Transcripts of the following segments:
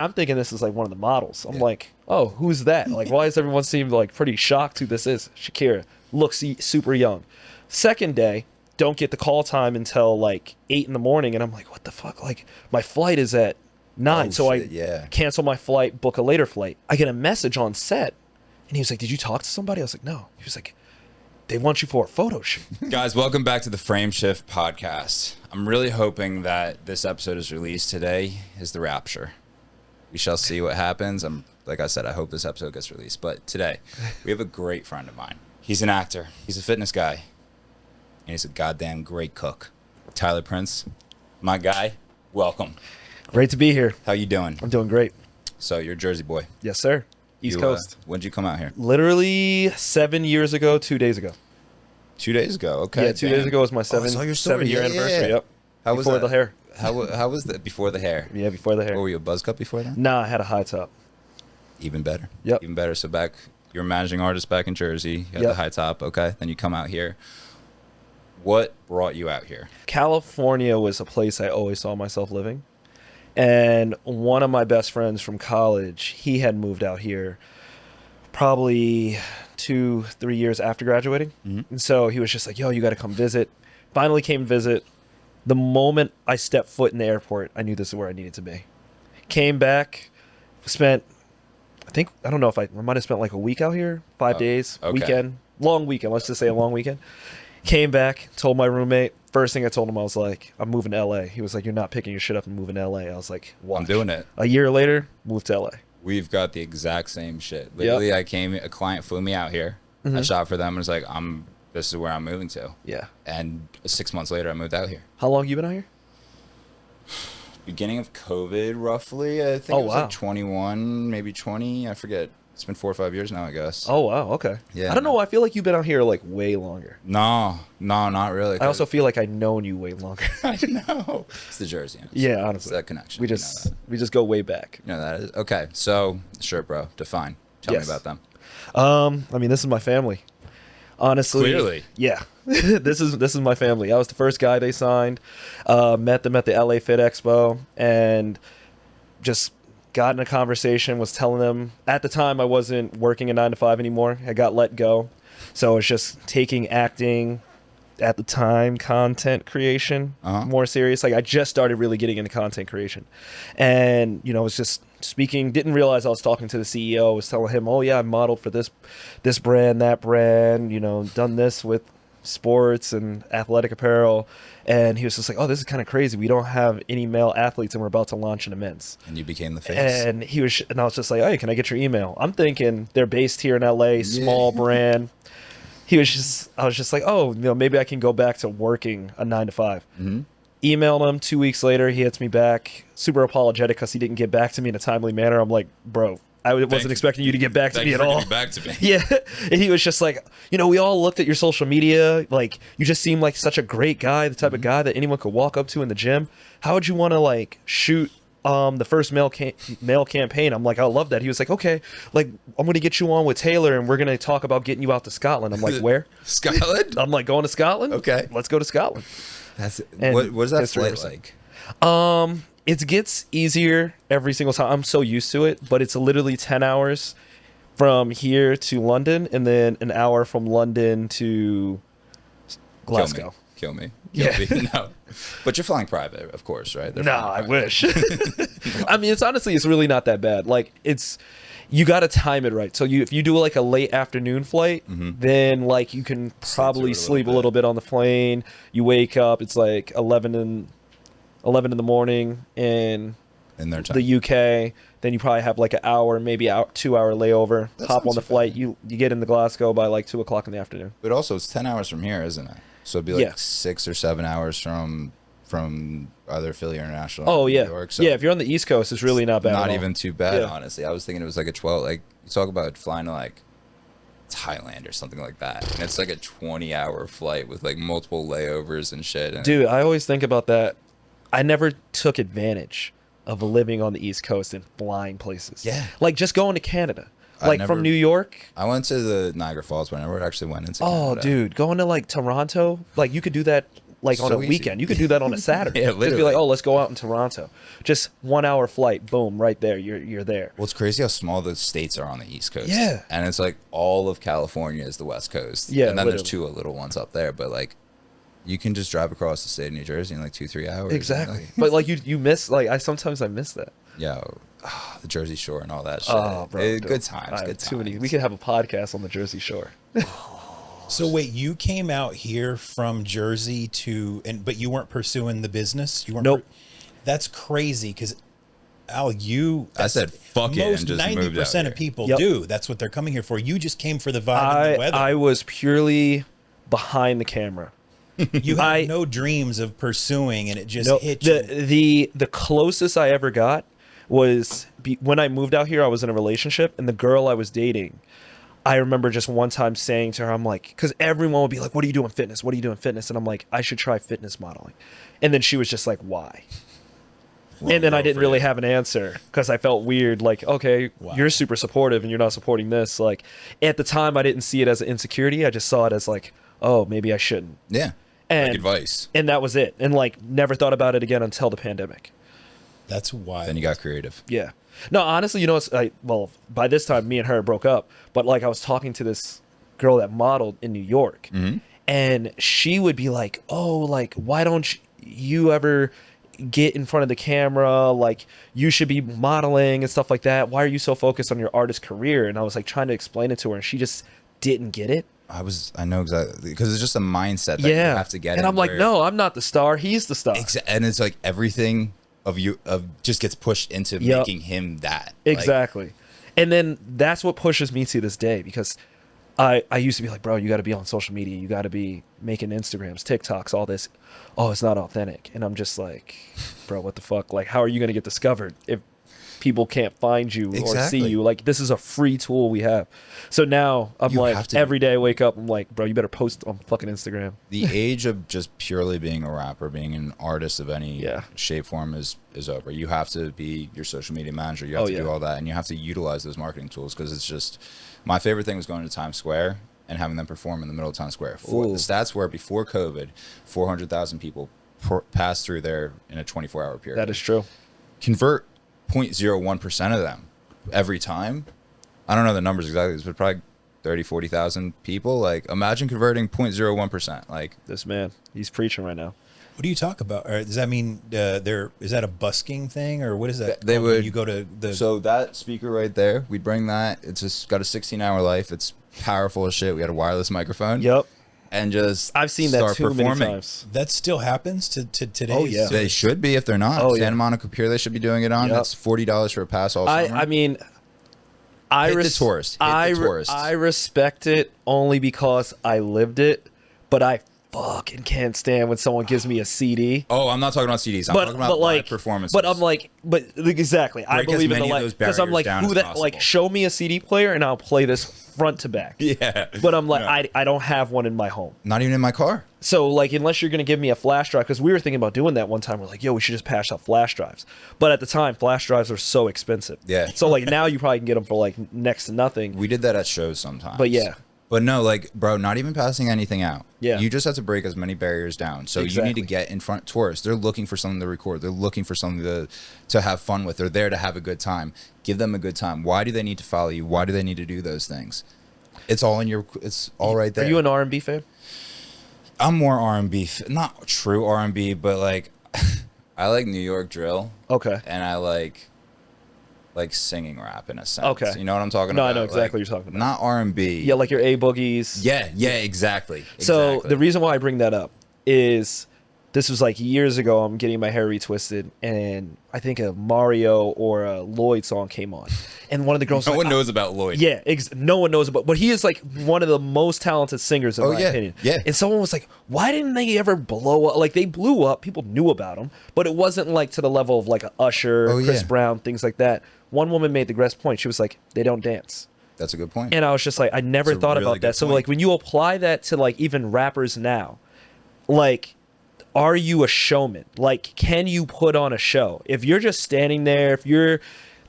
I'm thinking this is like one of the models. I'm like, oh, who's that? Like, why does everyone seem like pretty shocked who this is? Shakira. Looks super young. Second day, don't get the call time until like 8 in the morning. And I'm like, what the fuck? Like, my flight is at 9. Oh, so shit, I cancel my flight, book a later flight. I get a message on set. And he was like, did you talk to somebody? I was like, no. He was like, they want you for a photo shoot. Guys, welcome back to the Frame Shift podcast. I'm really hoping that this episode is released today is the rapture. We shall see what happens. Like I said, I hope this episode gets released. But today, we have a great friend of mine. He's an actor. He's a fitness guy. And he's a goddamn great cook. Tyler Prince, my guy, welcome. Great to be here. How you doing? I'm doing great. So you're a Jersey boy. Yes, sir. East Coast. When'd you come out here? Literally 7 years ago, 2 days ago. 2 days ago. Okay. Yeah, 2 days ago was my seven-year anniversary. Yep. How was before that? the hair? How was that before the hair? Yeah, before the hair. Or were you a buzz cut before that? Nah, I had a high top. Even better. Yep. Even better. So back, you're a managing artist back in Jersey. You had the high top. Okay. Then you come out here. What brought you out here? California was a place I always saw myself living. And one of my best friends from college, he had moved out here probably 2-3 years after graduating. And so he was just like, yo, you got to come visit. Finally came visit. The moment I stepped foot in the airport, I knew this is where I needed to be. Came back, spent, I don't know if I might have spent like a week out here, 5 days, weekend, long weekend. Let's just say a long weekend. Came back, told my roommate. First thing I told him, I was like, I'm moving to LA. He was like, you're not picking your shit up and moving to LA. I was like, watch. I'm doing it. A year later, moved to LA. We've got the exact same shit. Literally, a client flew me out here. I shot for them and was like, this is where I'm moving to. Yeah. And 6 months later, I moved out here. How long you been out here? Beginning of COVID, roughly. I think it was like 21, maybe 20. I forget. It's been 4 or 5 years now, I guess. Oh, wow. Okay. Yeah. I don't know. I feel like you've been out here like way longer. No, not really. I also feel like I've known you way longer. I know. It's the Jersey. Yeah, honestly. It's that connection. We just go way back. You know that is. Okay, so, sure, bro. Define. Tell me about them. I mean, this is my family. Honestly. Clearly. Yeah. This is my family. I was the first guy they signed. Met them at the LA Fit Expo and just got in a conversation, was telling them at the time I wasn't working a 9 to 5 anymore. I got let go. So it's just taking acting at the time, content creation more serious. Like I just started really getting into content creation. And, you know, I was just speaking, didn't realize I was talking to the CEO, was telling him, oh yeah, I modeled for this brand, that brand, you know, done this with sports and athletic apparel. And he was just like, oh, this is kind of crazy. We don't have any male athletes and we're about to launch an immense. And you became the face. And I was just like, hey, can I get your email? I'm thinking they're based here in LA, small brand. I was just like, oh, you know, maybe I can go back to working a 9 to 5. Emailed him 2 weeks later. He hits me back, super apologetic because he didn't get back to me in a timely manner. I'm like, bro, I wasn't expecting you to get back to me at all. Back to me. Yeah. And he was just like, you know, we all looked at your social media. Like, you just seem like such a great guy, the type of guy that anyone could walk up to in the gym. How would you want to, like, shoot the first male campaign? I'm like, I love that. He was like, okay, like, I'm going to get you on with Taylor and we're going to talk about getting you out to Scotland. I'm like, where? Scotland? I'm like, going to Scotland? Okay. Let's go to Scotland. What is that flight like? It gets easier every single time. I'm so used to it, but it's literally 10 hours from here to London and then an hour from London to Glasgow. Kill me. Yeah. No. But you're flying private, of course, right? No, I wish. I mean, it's really not that bad. Like, you got to time it right. So if you do like a late afternoon flight, then like you can probably sleep a little bit on the plane. You wake up, it's like 11 in the morning in their time. the UK. Then you probably have like an hour, maybe 2 hour layover. Hop on the flight. You get into Glasgow by like 2 o'clock in the afternoon. But also it's 10 hours from here, isn't it? So it'd be like 6 or 7 hours from either Philly or International. Oh, yeah. New York, so yeah, if you're on the East Coast, it's really not bad. Not at all. even too bad, Yeah. honestly. I was thinking it was like a 12, like, you talk about flying to like Thailand or something like that. And it's like a 20-hour flight with like multiple layovers and shit. And Dude, I always think about that. I never took advantage of living on the East Coast and flying places. Yeah. Like just going to Canada. Like from New York. I went to the Niagara Falls, but I never actually went into Oh, Canada. dude, going to like Toronto, like you could do that like on So a easy. weekend. You could do that on a Saturday. Yeah, Just be literally. like, oh, let's go out in Toronto. Just 1 hour flight, boom, right there. You're there. Well, it's crazy how small the states are on the East Coast. Yeah. And it's like all of California is the West Coast. Yeah, And then there's literally. two little ones up there, but like you can just drive across the state of New Jersey in like 2-3 hours. Exactly. But like you miss like I miss that. Yeah. The Jersey Shore and all that shit. Oh, bro, Good dude. times. I have Good too many. times. We could have a podcast on the Jersey Shore. So wait, you came out here from Jersey but you weren't pursuing the business? You weren't. Nope. That's crazy because Al, I said fuck it and most just moved out 90% of here. people Yep. do. That's what they're coming here for. You just came for the vibe and the weather. I was purely behind the camera. You had no dreams of pursuing, and it just No, hit you. the closest I ever got was when I moved out here. I was in a relationship, and the girl I was dating, I remember just one time saying to her, I'm like, because everyone would be like, what are you doing fitness? What are you doing fitness? And I'm like, I should try fitness modeling. And then she was just like, why? And then I didn't really have an answer because I felt weird. Like, okay, Wow. you're super supportive and you're not supporting this. Like, at the time, I didn't see it as an insecurity. I just saw it as like, oh, maybe I shouldn't. Yeah. And Like advice. And that was it. And like, never thought about it again until the pandemic. That's why. Then you got creative. Yeah. No, honestly, you know, well, by this time, me and her broke up. But like, I was talking to this girl that modeled in New York, and she would be like, "Oh, like, why don't you ever get in front of the camera? Like, you should be modeling and stuff like that. Why are you so focused on your artist career?" And I was like trying to explain it to her, and she just didn't get it. I know exactly because it's just a mindset that you have to get. And I'm like, where- no, I'm not the star. He's the star. And it's like everything of just gets pushed into Yep. making him that. Like, Exactly. And then that's what pushes me to this day because I used to be like, bro, you got to be on social media. You got to be making Instagrams, TikToks, all this. Oh, it's not authentic. And I'm just like, bro, what the fuck? Like, how are you going to get discovered if people can't find you or see Exactly. you? Like, this is a free tool we have. So now I'm You like, have to every day I wake up, I'm like, bro, you better post on fucking Instagram. The age of just purely being a rapper, being an artist of any Yeah. shape, form is over. You have to be your social media manager. You have to do all that, and you have to utilize those marketing tools because it's just my favorite thing was going to Times Square and having them perform in the middle of Times Square. The stats were before COVID, 400,000 people passed through there in a 24-hour period. That is true. Convert 0.01% of them every time. I don't know the numbers exactly, but probably 30, 40,000 people. Like, imagine converting 0.01%. Like, This man, he's preaching right now. What do you talk about? Or does that mean is that a busking thing, or what is that? They called when would. you go to the. So that speaker right there, we'd bring that. It's just got a 16-hour life. It's powerful as shit. We had a wireless microphone. Yep. And just I've seen that start too many performing. times. that still happens to today. Oh, yeah. They should be if they're not. Oh, yeah. Santa Monica Pier, they should be doing it on. Yep. That's $40 for a pass all summer. I mean, Hit the tourist. Hit the tourist. I respect it only because I lived it, but I fucking can't stand when someone gives me a CD. Oh, I'm not talking about CDs. I'm talking about live performances. But I'm like, but exactly, I Break as believe in the many of live those because I'm barriers like, down who as that possible. like show me a CD player and I'll play this front to back. Yeah. But I'm like, No. I don't have one in my home. Not even in my car. So, like, unless you're going to give me a flash drive, because we were thinking about doing that one time. We're like, yo, we should just pass out flash drives. But at the time, flash drives were so expensive. Yeah. So, like, now you probably can get them for, like, next to nothing. We did that at shows sometimes. But, yeah. But no, like, bro, not even passing anything out. Yeah. You just have to break as many barriers down. So you need to Exactly. get in front of tourists. They're looking for something to record. They're looking for something to have fun with. They're there to have a good time. Give them a good time. Why do they need to follow you? Why do they need to do those things? It's all it's all right there. Are you an R&B fan? I'm more R&B, not true R&B, but like I like New York drill. Okay. And I like singing rap in a sense. Okay. You know what I'm talking No, about? I know exactly Like, what you're talking about. Not R&B. Yeah, like your A-Boogies. Yeah, exactly. So Exactly. the reason why I bring that up is this was like years ago. I'm getting my hair retwisted, and I think a Mario or a Lloyd song came on, and one of the girls. no was one like, knows about Lloyd. Yeah, no one knows about, but he is like one of the most talented singers in my yeah, opinion. yeah. And someone was like, "Why didn't they ever blow up? Like they blew up, people knew about them, but it wasn't like to the level of like a Usher, Oh, Chris yeah. Brown, things like that." One woman made the best point. She was like, "They don't dance." That's a good point. And I was just like, I never That's a thought really about good that. So point. like when you apply that to like even rappers now, like, are you a showman? Like, can you put on a show? If you're just standing there, if you're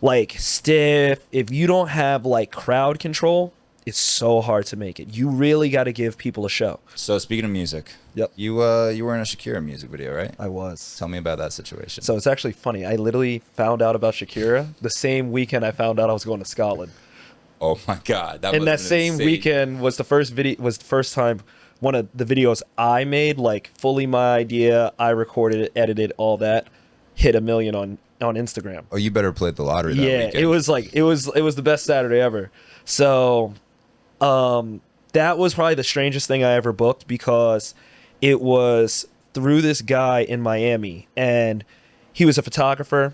like stiff, if you don't have like crowd control, it's so hard to make it. You really got to give people a show. So speaking of music, Yep. you were in a Shakira music video, right? I was. Tell me about that situation. So it's actually funny. I literally found out about Shakira the same weekend I found out I was going to Scotland. Oh my God, And that same weekend was the first time one of the videos I made, like fully my idea. I recorded it, edited all that, hit 1 million on Instagram. Oh, you better play the lottery. That Yeah, weekend. it was like it was the best Saturday ever. So, that was probably the strangest thing I ever booked because it was through this guy in Miami, and he was a photographer.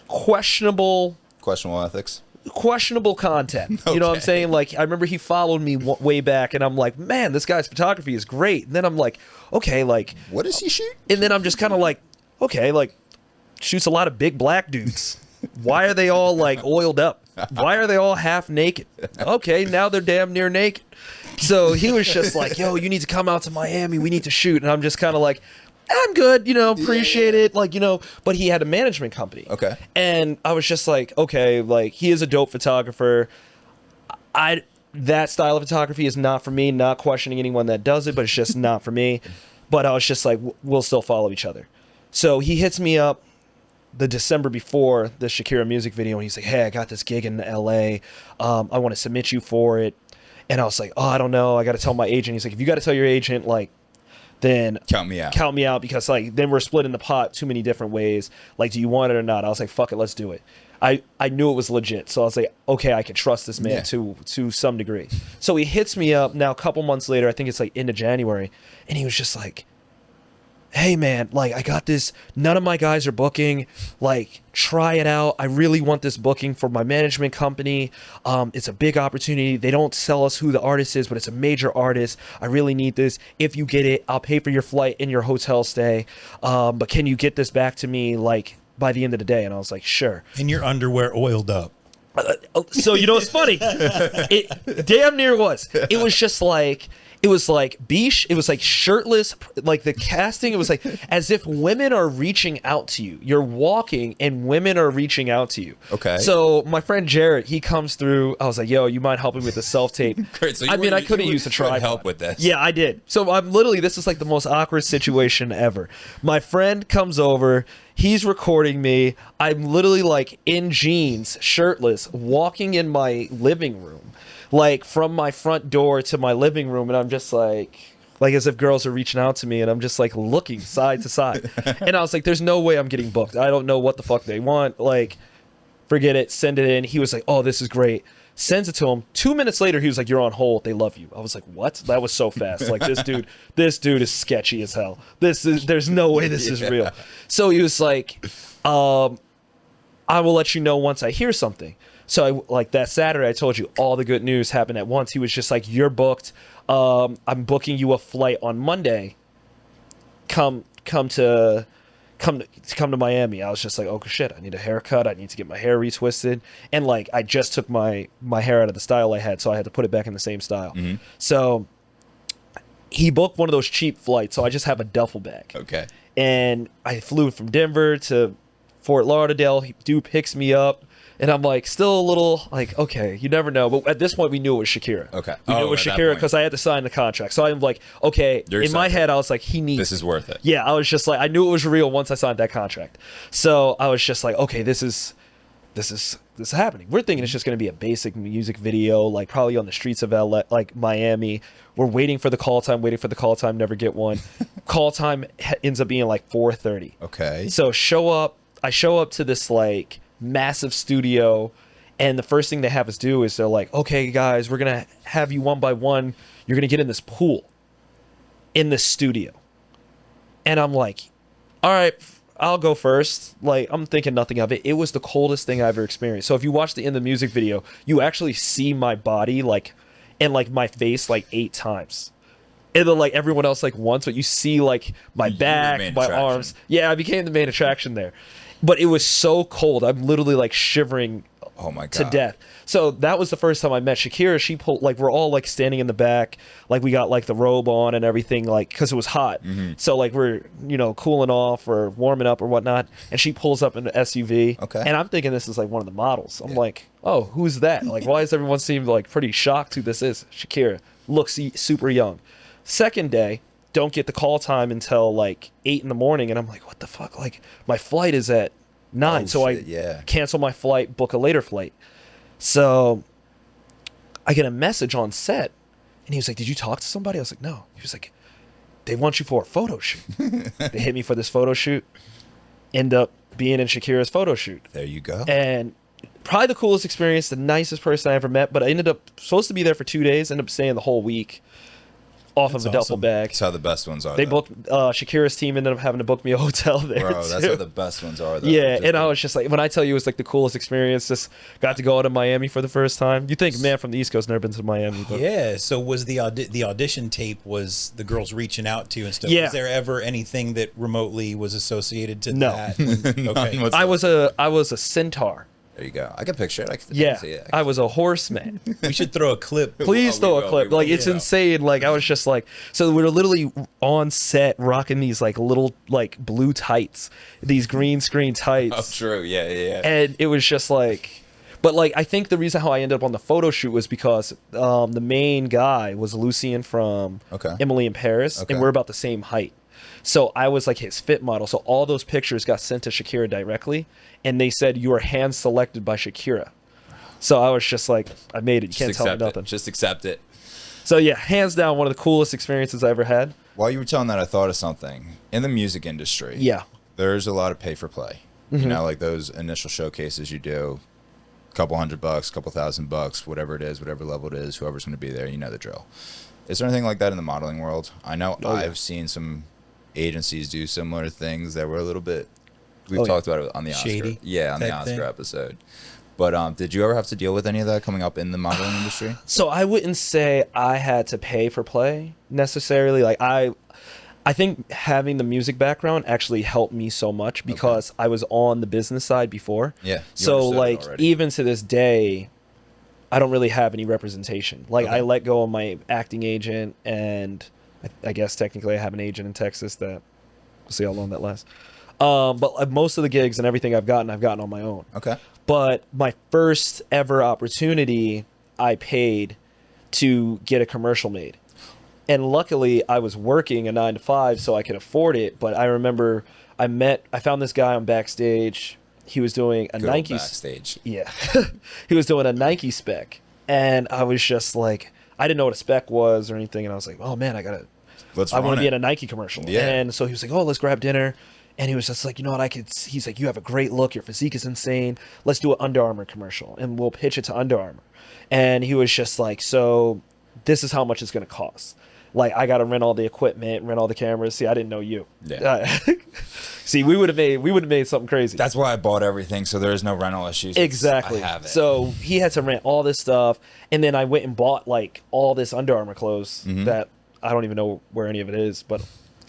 Questionable ethics. questionable content. You know what I'm Okay. saying? Like, I remember he followed me way back, and I'm like, man, this guy's photography is great. And then I'm like, okay, like, What does he shoot? and then I'm just kind of like, okay, like, shoots a lot of big black dudes. Why are they all like oiled up? Why are they all half naked? Okay, now they're damn near naked. So he was just like, yo, you need to come out to Miami. We need to shoot. And I'm just kind of like, I'm good, appreciate it. Like, but he had a management company. Okay. And I was just like, okay, like, he is a dope photographer. That style of photography is not for me, not questioning anyone that does it, but it's just not for me. But I was just like, we'll still follow each other. So he hits me up the December before the Shakira music video, and he's like, hey, I got this gig in LA. I want to submit you for it. And I was like, oh, I don't know. I got to tell my agent. He's like, if you got to tell your agent, like, then Count me out. because like then we're splitting the pot too many different ways. Like, do you want it or not? I was like, fuck it, let's do it. I knew it was legit, so I was like, okay, I can trust this man to some degree. So he hits me up now a couple months later, I think it's like into January, and he was just like, hey man, like, I got this, none of my guys are booking, like, try it out. I really want this booking for my management company. It's a big opportunity. They don't tell us who the artist is, but it's a major artist. I really need this. If you get it, I'll pay for your flight and your hotel stay. But can you get this back to me, like, by the end of the day? And I was like, sure. And your underwear oiled up. So, it's funny. It damn near was. It was just like, it was like biche. It was like shirtless. Like the casting, it was like as if women are reaching out to you. You're walking and women are reaching out to you. Okay. So my friend Jared, he comes through. I was like, yo, you mind helping me with the self-tape? Great. So I mean, I could have used a tripod. help with this. Yeah, I did. So I'm literally, this is like the most awkward situation ever. My friend comes over. He's recording me. I'm literally like in jeans, shirtless, walking in my living room, like from my front door to my living room. And I'm just like as if girls are reaching out to me, and I'm just like looking side to side. And I was like, there's no way I'm getting booked. I don't know what the fuck they want. Like, forget it. Send it in. He was like, oh, this is great. Sends it to him. 2 minutes later, he was like, you're on hold. They love you. I was like, what? That was so fast. Like, this dude is sketchy as hell. There's no way this is real. So he was like, I will let you know once I hear something. So like that Saturday, I told you all the good news happened at once. He was just like, you're booked. I'm booking you a flight on Monday. Come to Miami. I was just like, oh shit, I need a haircut. I need to get my hair retwisted. And like, I just took my hair out of the style I had, so I had to put it back in the same style. Mm-hmm. So he booked one of those cheap flights, so I just have a duffel bag. Okay. And I flew from Denver to Fort Lauderdale. Dude picks me up. And I'm like, still a little like, okay, you never know. But at this point, we knew it was Shakira. Okay. We knew it was Shakira because I had to sign the contract. So I'm like, okay, in my head, I was like, he needs this is worth it. Yeah, I was just like, I knew it was real once I signed that contract. So I was just like, okay, this is happening. We're thinking it's just going to be a basic music video, like probably on the streets of LA, like Miami. We're waiting for the call time, never get one. Call time ends up being like 4:30. Okay. So I show up to this like massive studio, and the first thing they have us do is they're like, okay guys, we're gonna have you one by one, you're gonna get in this pool in this studio. And I'm like, all right, I'll go first. Like, I'm thinking nothing of it. It was the coldest thing I ever experienced. So if you watch the in the music video, you actually see my body like and like my face like 8 times. And then like everyone else like once, but you see like my back, my arms. Yeah, I became the main attraction there. But it was so cold. I'm literally like shivering Oh my to God. death. So that was the first time I met Shakira. She pulled, like, we're all like standing in the back, like we got like the robe on and everything, like, because it was hot. So like we're, you know, cooling off or warming up or whatnot, and she pulls up in the SUV. Okay. And I'm thinking this is like one of the models. I'm like, oh, who's that? Like, why does everyone seem like pretty shocked who this is? Shakira looks super young. Second day, don't get the call time until like 8 in the morning, and I'm like, what the fuck? Like, my flight is at 9, Oh, so shit, I yeah. cancel my flight, book a later flight. So I get a message on set, and he was like, did you talk to somebody? I was like, no. He was like, they want you for a photo shoot. They hit me for this photo shoot, end up being in Shakira's photo shoot. There you go. And probably the coolest experience, the nicest person I ever met, but I ended up supposed to be there for 2 days, ended up staying the whole week off That's of a duffel awesome. bag. That's how the best ones are. They though. booked, Shakira's team ended up having to book me a hotel there. Bro, that's too. how the best ones are. Though. Yeah, Just and I the- was just like, when I tell you it was like the coolest experience, just got to go out to Miami for the first time. You think, man, from the East Coast, never been to Miami. But Yeah. So was the audition tape, was the girls reaching out to you and stuff? Yeah. Was there ever anything that remotely was associated to No. that? Okay. What's I up? was a centaur. There you go. I can picture it. I can Yeah, see it. I was a horseman. We should throw a clip. Please we throw will, a clip. we will. Like, it's Yeah. insane. Like, I was just like, so we were literally on set rocking these like little like blue tights, these green screen Oh, tights, true. Yeah, yeah, yeah. and it was just like, but like I think the reason how I ended up on the photo shoot was because the main guy was Lucien from Okay. Emily in Paris, Okay. and we're about the same height. So I was like his fit model. So all those pictures got sent to Shakira directly, and they said you were hand selected by Shakira. So I was just like, I made it. You Just can't tell me accept nothing. it. Just accept it. So yeah, hands down, one of the coolest experiences I ever had. While you were telling that, I thought of something. In the music industry, Yeah. there's a lot of pay for play. You know, like those initial showcases you do, a couple $100, couple $1,000, whatever it is, whatever level it is, whoever's going to be there, you know the drill. Is there anything like that in the modeling world? I know Oh, yeah. I've seen some agencies do similar things that were a little bit. We've Oh, yeah. talked about it on the Oscar. Shady Yeah, on the type Oscar thing. episode. But did you ever have to deal with any of that coming up in the modeling industry? So I wouldn't say I had to pay for play necessarily. Like I think having the music background actually helped me so much because I was on the business side before. Yeah, you So understood it like already. even to this day, I don't really have any representation. Like Okay. I let go of my acting agent, and I guess technically I have an agent in Texas that we'll see how long that lasts. But most of the gigs and everything I've gotten on my own. Okay. But my first ever opportunity, I paid to get a commercial made. And luckily, I was working a 9 to 5, so I could afford it. But I remember I found this guy on Backstage. He was doing a Good old Nike. backstage. Yeah. He was doing a Nike spec. And I was just like, I didn't know what a spec was or anything. And I was like, oh man, I Let's want run to be it. in a Nike commercial. Yeah. And so he was like, oh, let's grab dinner. And he was just like, you know what, he's like, you have a great look. Your physique is insane. Let's do an Under Armour commercial and we'll pitch it to Under Armour. And he was just like, so this is how much it's going to cost. Like, I got to rent all the equipment, rent all the cameras. See, I didn't know you. Yeah. See, we would have made something crazy. That's why I bought everything, so there is no rental issues. Exactly. I have it. So he had to rent all this stuff, and then I went and bought like all this Under Armour clothes Mm-hmm. that I don't even know where any of it is, but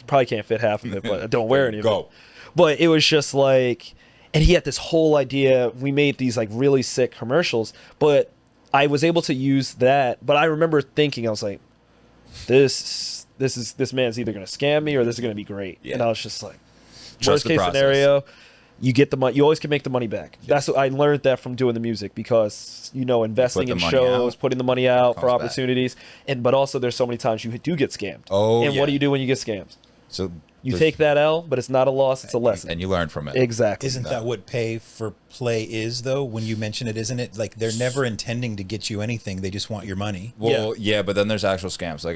probably can't fit half of it. But I don't wear any of Go. it. But it was just like, and he had this whole idea. We made these like really sick commercials, but I was able to use that. But I remember thinking, I was like, this man's either gonna scam me or this is gonna be great. Yeah. And I was just like, Trust worst the case process. scenario, you get the money. You always can make the money back. That's what I learned that from doing the music, because investing the in money shows, out, putting the money out for comes back. opportunities, but also there's so many times you do get scammed. Oh, and yeah. what do you do when you get scammed? So You there's- take that L, but it's not a loss; it's a lesson. and you learn from it. Exactly. Isn't that what pay for play is, though? When you mention it, isn't it? Like, they're never intending to get you anything. They just want your money. Well, yeah, but then there's actual scams. Like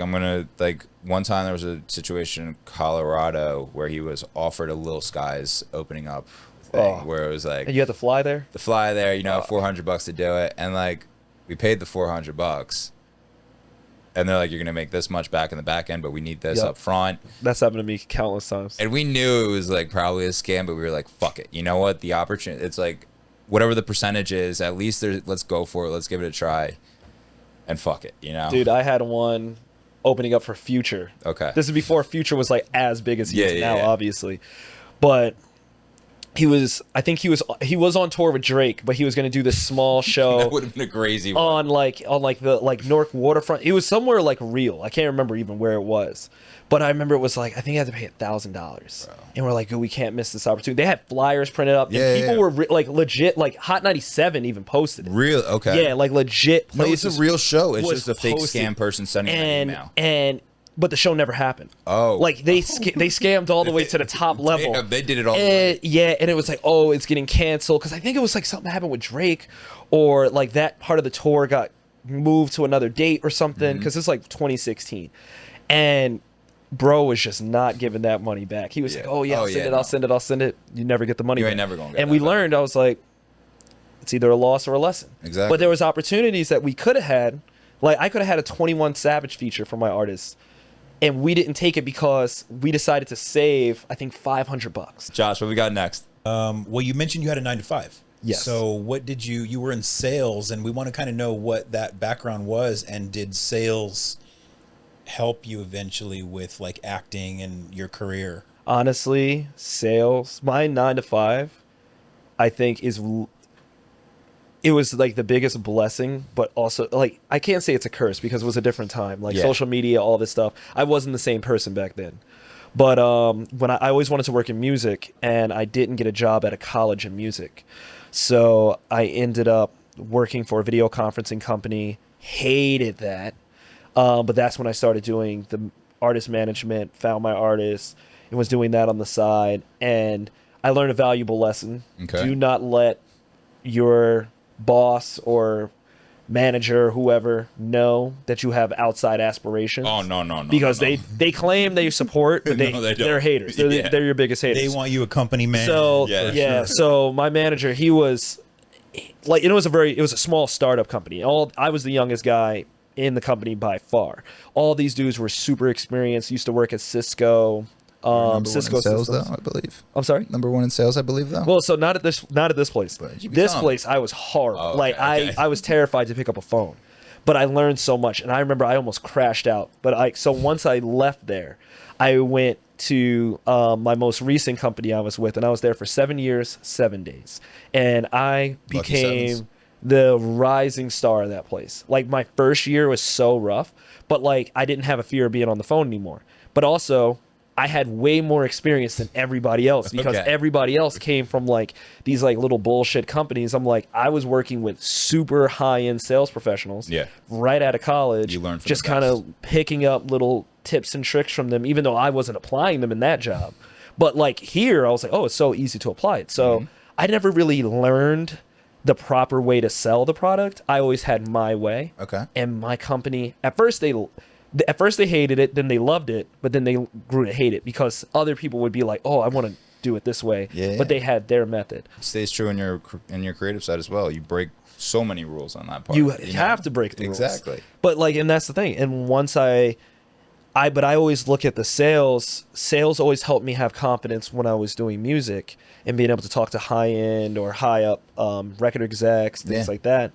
one time there was a situation in Colorado where he was offered a Little Skies opening up thing, Oh. where it was like And you have to fly there. the fly there, $400 to do it, and like we paid the $400, and they're like, you're gonna make this much back in the back end, but we need this Yep. up front. That's happened to me countless times. And we knew it was like probably a scam, but we were like, fuck it. You know what? The opportunity, it's like whatever the percentage is, at least let's go for it. Let's give it a try. And fuck it, Dude, I had one opening up for Future. Okay. This is before Future was like as big as he is Yeah, now, yeah. obviously. But I think he was on tour with Drake, but he was going to do this small show. That would have been a crazy one. on the Newark waterfront. It was somewhere like real. I can't remember even where it was, but I remember it was like, I think I had to pay $1,000, and we're like, oh, we can't miss this opportunity. They had flyers printed up, and people were like legit, like Hot 97 even posted it. Real? Okay. Yeah, like legit No, it's places. a real show. It's was just a fake posted. scam person sending an email. But the show never happened. Oh. Like they scammed all the way to the top level. Damn, they did it all the way. Yeah, and it was like, oh, it's getting canceled, because I think it was like something happened with Drake, or like that part of the tour got moved to another date or something, because it's like 2016, and bro was just not giving that money back. He was like, oh yeah, I'll send it. You never get the money. You back. ain't never gonna get And that we back. learned. I was like, it's either a loss or a lesson. Exactly. But there was opportunities that we could have had. Like I could have had a 21 Savage feature for my artists, and we didn't take it because we decided to save, I think, $500. Josh, what we got next? Well, you mentioned you had a 9 to 5. Yes. So what did you were in sales, and we want to kind of know what that background was, and did sales help you eventually with like acting and your career? Honestly, sales, my 9 to 5, I think it was like the biggest blessing, but also like I can't say it's a curse, because it was a different time. Like social media, all this stuff. I wasn't the same person back then. But when I always wanted to work in music, and I didn't get a job at a college in music. So I ended up working for a video conferencing company. Hated that. But that's when I started doing the artist management, found my artists, and was doing that on the side. And I learned a valuable lesson. Okay. Do not let your boss or manager, whoever, know that you have outside aspirations. Oh, no. Because no. they claim they support, but No, they don't. they're haters. They're your biggest haters. They want you a company man. So Yeah, so my manager, he was like, it was a small startup company. I was the youngest guy in the company by far. All these dudes were super experienced, used to work at Cisco. Cisco in sales, systems. though, I believe. I'm sorry? Number 1 in sales, I believe, though. Well, so not at this place. But you This become. place, I was horrible. Oh, like okay. I was terrified to pick up a phone, but I learned so much, and I remember I almost crashed out. But so once I left there, I went to my most recent company I was with, and I was there for 7 years, 7 days, and I Lucky became sevens. the rising star of that place. Like my first year was so rough, but like I didn't have a fear of being on the phone anymore. But also, I had way more experience than everybody else, because Okay. everybody else came from like these like little bullshit companies. I'm like, I was working with super high end sales professionals right out of college. You learn from just the kind best. of picking up little tips and tricks from them, even though I wasn't applying them in that job. But like here, I was like, oh, it's so easy to apply it. So I never really learned the proper way to sell the product. I always had my way. Okay. And my company, at first they hated it, then they loved it, but then they grew to hate it, because other people would be like, oh, I want to do it this way. Yeah. But they had their method. It stays true in your creative side as well. You break so many rules on that part. You know? have to break the rules. Exactly. But like, and that's the thing. And once I always look at the sales. Sales always helped me have confidence when I was doing music and being able to talk to high end or high up record execs, things like that.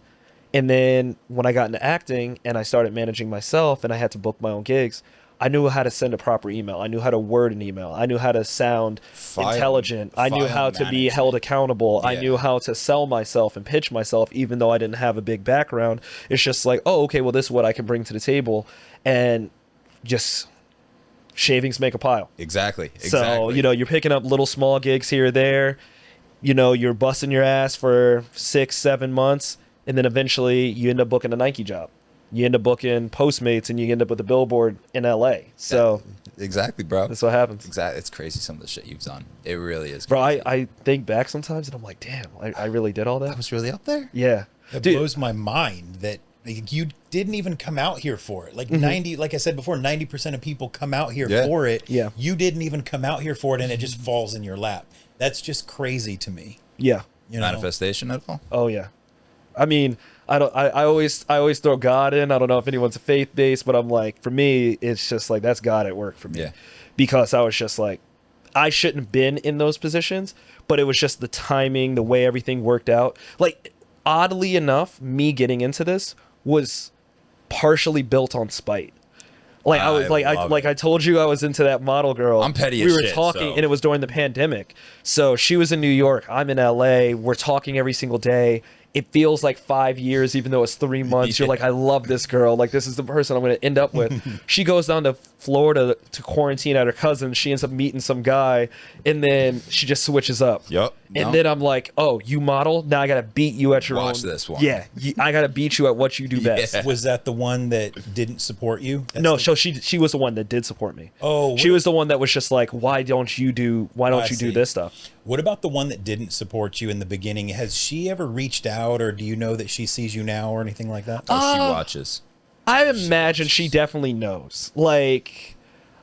And then when I got into acting and I started managing myself and I had to book my own gigs, I knew how to send a proper email. I knew how to word an email. I knew how to sound intelligent. I knew how to be held accountable. I knew how to sell myself and pitch myself, even though I didn't have a big background. It's just like, oh, okay, well, this is what I can bring to the table. And just shavings make a pile. Exactly. So, you're picking up little small gigs here or there. You're busting your ass for 6-7 months. And then eventually you end up booking a Nike job. You end up booking Postmates, and you end up with a billboard in LA. So exactly, bro. that's what happens. Exactly. It's crazy some of the shit you've done. It really is. Bro, I think back sometimes and I'm like, damn, I really did all I that. was really up there. Yeah. It Dude, blows my mind that you didn't even come out here for it. Like 90, like I said before, 90% of people come out here for it. Yeah. You didn't even come out here for it, and it just falls in your lap. That's just crazy to me. yeah. You know? Manifestation at all? Oh yeah. I mean, I always throw God in. I don't know if anyone's faith based, but I'm like, for me, it's just like that's God at work for me. Yeah. Because I was just like, I shouldn't have been in those positions, but it was just the timing, the way everything worked out. Like, oddly enough, me getting into this was partially built on spite. Like I was love I told you I was into that model girl. I'm petty as We were shit, talking, so- and it was during the pandemic. So she was in New York. I'm in LA. We're talking every single day. It feels like 5 years, even though it's 3 months. You're like, I love this girl. Like, this is the person I'm going to end up with. She goes down to Florida to quarantine at her cousin. She ends up meeting some guy, and then she just switches up. Yup. And then I'm like, oh, you model? Now I got to beat you at your own. Watch this one. Yeah, I got to beat you at what you do best. Was that the one that didn't support you? No, so she was the one that did support me. Oh, she was the one that was just like, why don't you do see. this stuff? What about the one that didn't support you in the beginning? Has she ever reached out, or do you know that she sees you now or anything like that? Oh, she watches. I imagine she definitely knows. Like,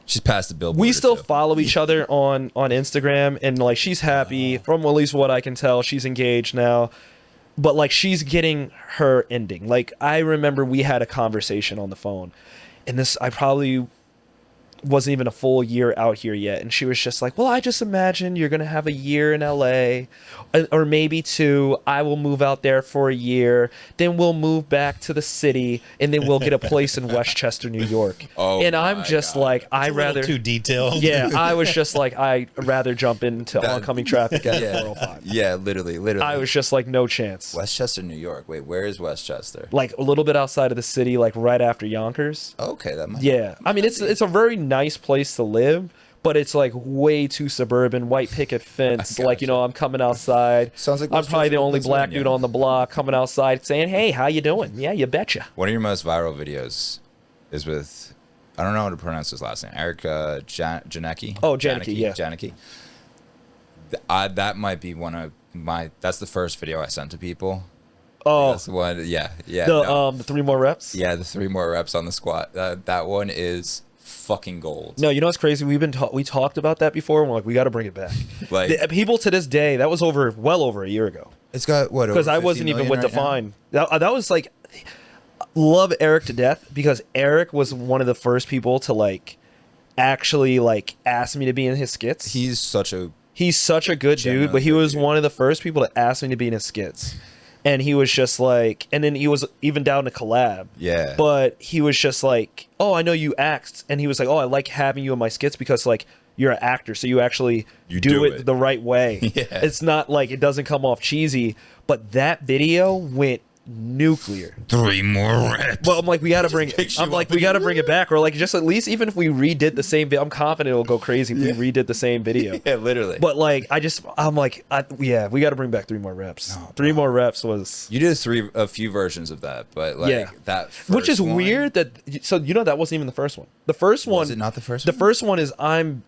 She's past the billboard. we or still two. follow each other on Instagram, and like she's happy from at least what I can tell. She's engaged now, but like she's getting her ending. Like I remember we had a conversation on the phone, and I probably wasn't even a full year out here yet, and she was just like, well, I just imagine you're gonna have a year in LA or maybe 2. I will move out there for a year, then we'll move back to the city, and then we'll get a place in Westchester, New York. Oh And I'm my just God. like, A I little rather too detailed. yeah, I was just like, I'd rather jump into oncoming traffic at 405. Yeah, literally. I was just like, no chance. Westchester, New York. Wait, where is Westchester? Like a little bit outside of the city, like right after Yonkers. Okay, that might. Yeah, I mean it's a very nice place to live, but it's like way too suburban. White picket fence, like I'm coming outside. Sounds like I'm probably the Westchester, only black Pennsylvania. dude on the block coming outside saying, "Hey, how you doing?" Yeah, you betcha. One of your most viral videos is with, I don't know how to pronounce his last name, Eric Janicki. Oh, Janicki, yeah. Janicki. That might be one of my. That's the first video I sent to people. Oh, That's the one. Yeah. the 3 more reps. Yeah, the 3 more reps on the squat. That one is fucking gold. No, you know what's crazy? We talked about that before. And we're like, we got to bring it back. Like- People to this day, that was well over a year ago. It's got what? Because I wasn't even with DeFYNE. That was like, love Eric to death because Eric was one of the first people to like actually like ask me to be in his skits. He's such a. He's such a good dude, but he was one of the first people to ask me to be in his skits. And he was just like, and then he was even down to collab. Yeah. But he was just like, oh, I know you act. And he was like, oh, I like having you in my skits because like you're an actor. So you actually do it the right way. Yeah. It's not like it doesn't come off cheesy. But that video went nuclear. 3 more reps. Well, I'm like, we got to bring it. picks you I'm like, up we got to bring it back. Or like, just at least even if we redid the same video, I'm confident it'll go crazy if we redid the same video. Yeah, literally. But like, I'm like, yeah, we got to bring back 3 more reps. 3 more reps was, You did a few versions of that, but like Yeah. that, which is first one- weird that, so that wasn't even the first one. The first one, Was it not the first The one? first one is I'm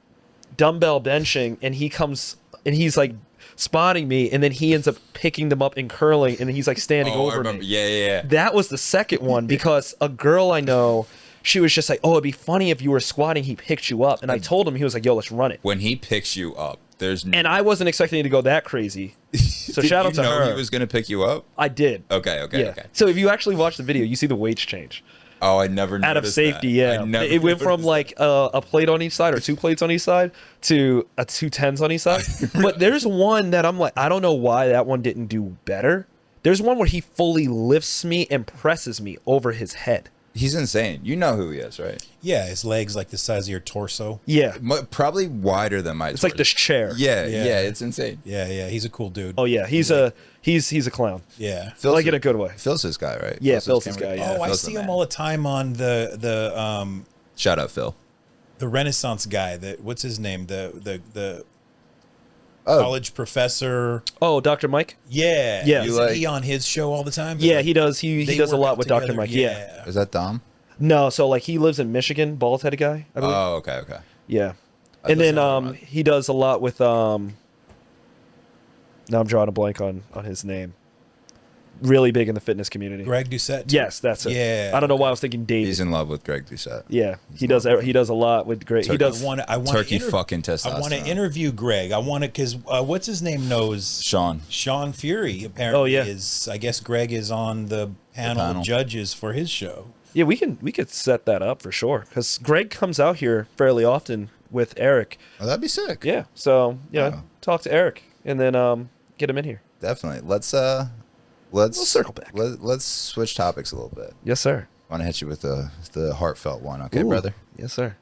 dumbbell benching and he comes and he's like spotting me and then he ends up picking them up and curling and he's like standing Oh, I over remember. me. Yeah. That was the second one because a girl I know, she was just like, oh, it'd be funny if you were squatting, he picked you up. And I told him, he was like, yo, let's run it. When he picks you up, there's. And I wasn't expecting it to go that crazy. So Did shout out you to know her. he was gonna pick you up. I did. Okay. Yeah. So if you actually watch the video, you see the weights change. Oh, I never Out of noticed safety, that. yeah. I never It went from noticed like a plate on each side or 2 plates on each side to a 2 10s on each side. But there's one that I'm like, I don't know why that one didn't do better. There's one where he fully lifts me and presses me over his head. He's insane. You know who he is, right? Yeah, his legs like the size of your torso. Yeah. Probably wider than my. It's like this chair. Yeah, Yeah. it's insane. Yeah, he's a cool dude. Oh yeah, he's a clown. Yeah. Like in a good way. Phil's his guy, right? Yeah, his Phil's his camera guy, yeah. Oh, I Phil's the see him man. all the time on Shout out Phil. the Renaissance guy. What's his name? The Oh, college professor. Oh, Dr. Mike? Yeah. Yeah. Isn't he on his show all the time? Yeah, he does. He They does a work lot out with Dr. together. Mike. Yeah. is that Dom? No, so like he lives in Michigan, bald-headed guy, I believe. Oh, okay. Yeah. I And listen then to him. he does a lot with now I'm drawing a blank on his name. Really big in the fitness community. Greg Doucette. Yes, that's it. Yeah. I don't know why I was thinking David. He's in love with Greg Doucette. Yeah, he does a lot with great. He Turkey. does. I want Turkey fucking I want to testosterone. interview Greg. I want to because what's his name knows Sean. Sean Fury apparently Oh, yeah. is. I guess Greg is on the panel panel. of judges for his show. Yeah, we could set that up for sure because Greg comes out here fairly often with Eric. Oh, that'd be sick. Yeah, so Oh. talk to Eric and then get him in here. Definitely. Let's We'll circle back. Let's switch topics a little bit. Yes, sir. I want to hit you with the heartfelt one, okay, Ooh. brother? Yes, sir.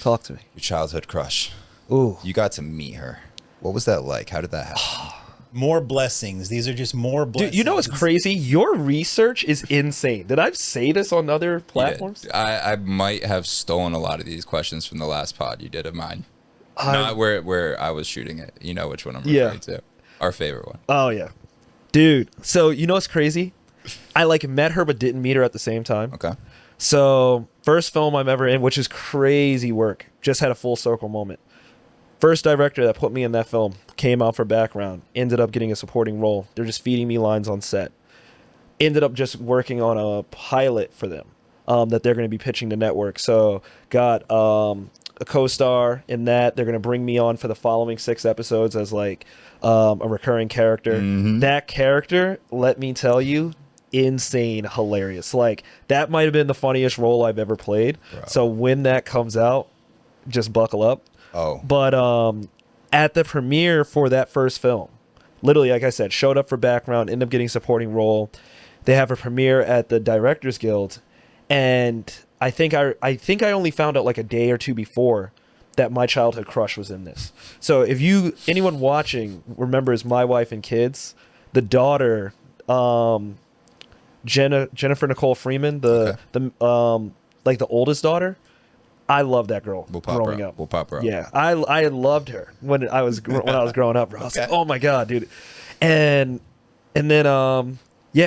Talk to me. Your childhood crush. Ooh. You got to meet her. What was that like? How did that happen? More blessings. These are just more blessings. Dude, you know what's crazy? Your research is insane. Did I say this on other platforms? I might have stolen a lot of these questions from the last pod you did of mine. Not where I was shooting it. You know which one I'm referring to. Our favorite one. Oh, yeah. Dude, so you know what's crazy? I like met her but didn't meet her at the same time. Okay. So first film I'm ever in, which is crazy work. Just had a full circle moment. First director that put me in that film came out for background, ended up getting a supporting role. They're just feeding me lines on set. Ended up just working on a pilot for them that they're going to be pitching to network. So got a co-star in that. They're going to bring me on for the following 6 episodes as like a recurring character. Mm-hmm. That character, let me tell you, insane, hilarious. Like that might have been the funniest role I've ever played. Bro. So when that comes out, just buckle up. Oh. But at the premiere for that first film, literally, like I said, showed up for background, ended up getting supporting role. They have a premiere at the Directors Guild, and I think I only found out like a day or two before that my childhood crush was in this. So if anyone watching remembers My Wife and Kids, the daughter, Jennifer Nicole Freeman, the oldest daughter. I loved that girl growing up. We'll pop her up. Yeah, I loved her when I was growing up, bro. I was like, oh my god, dude. And then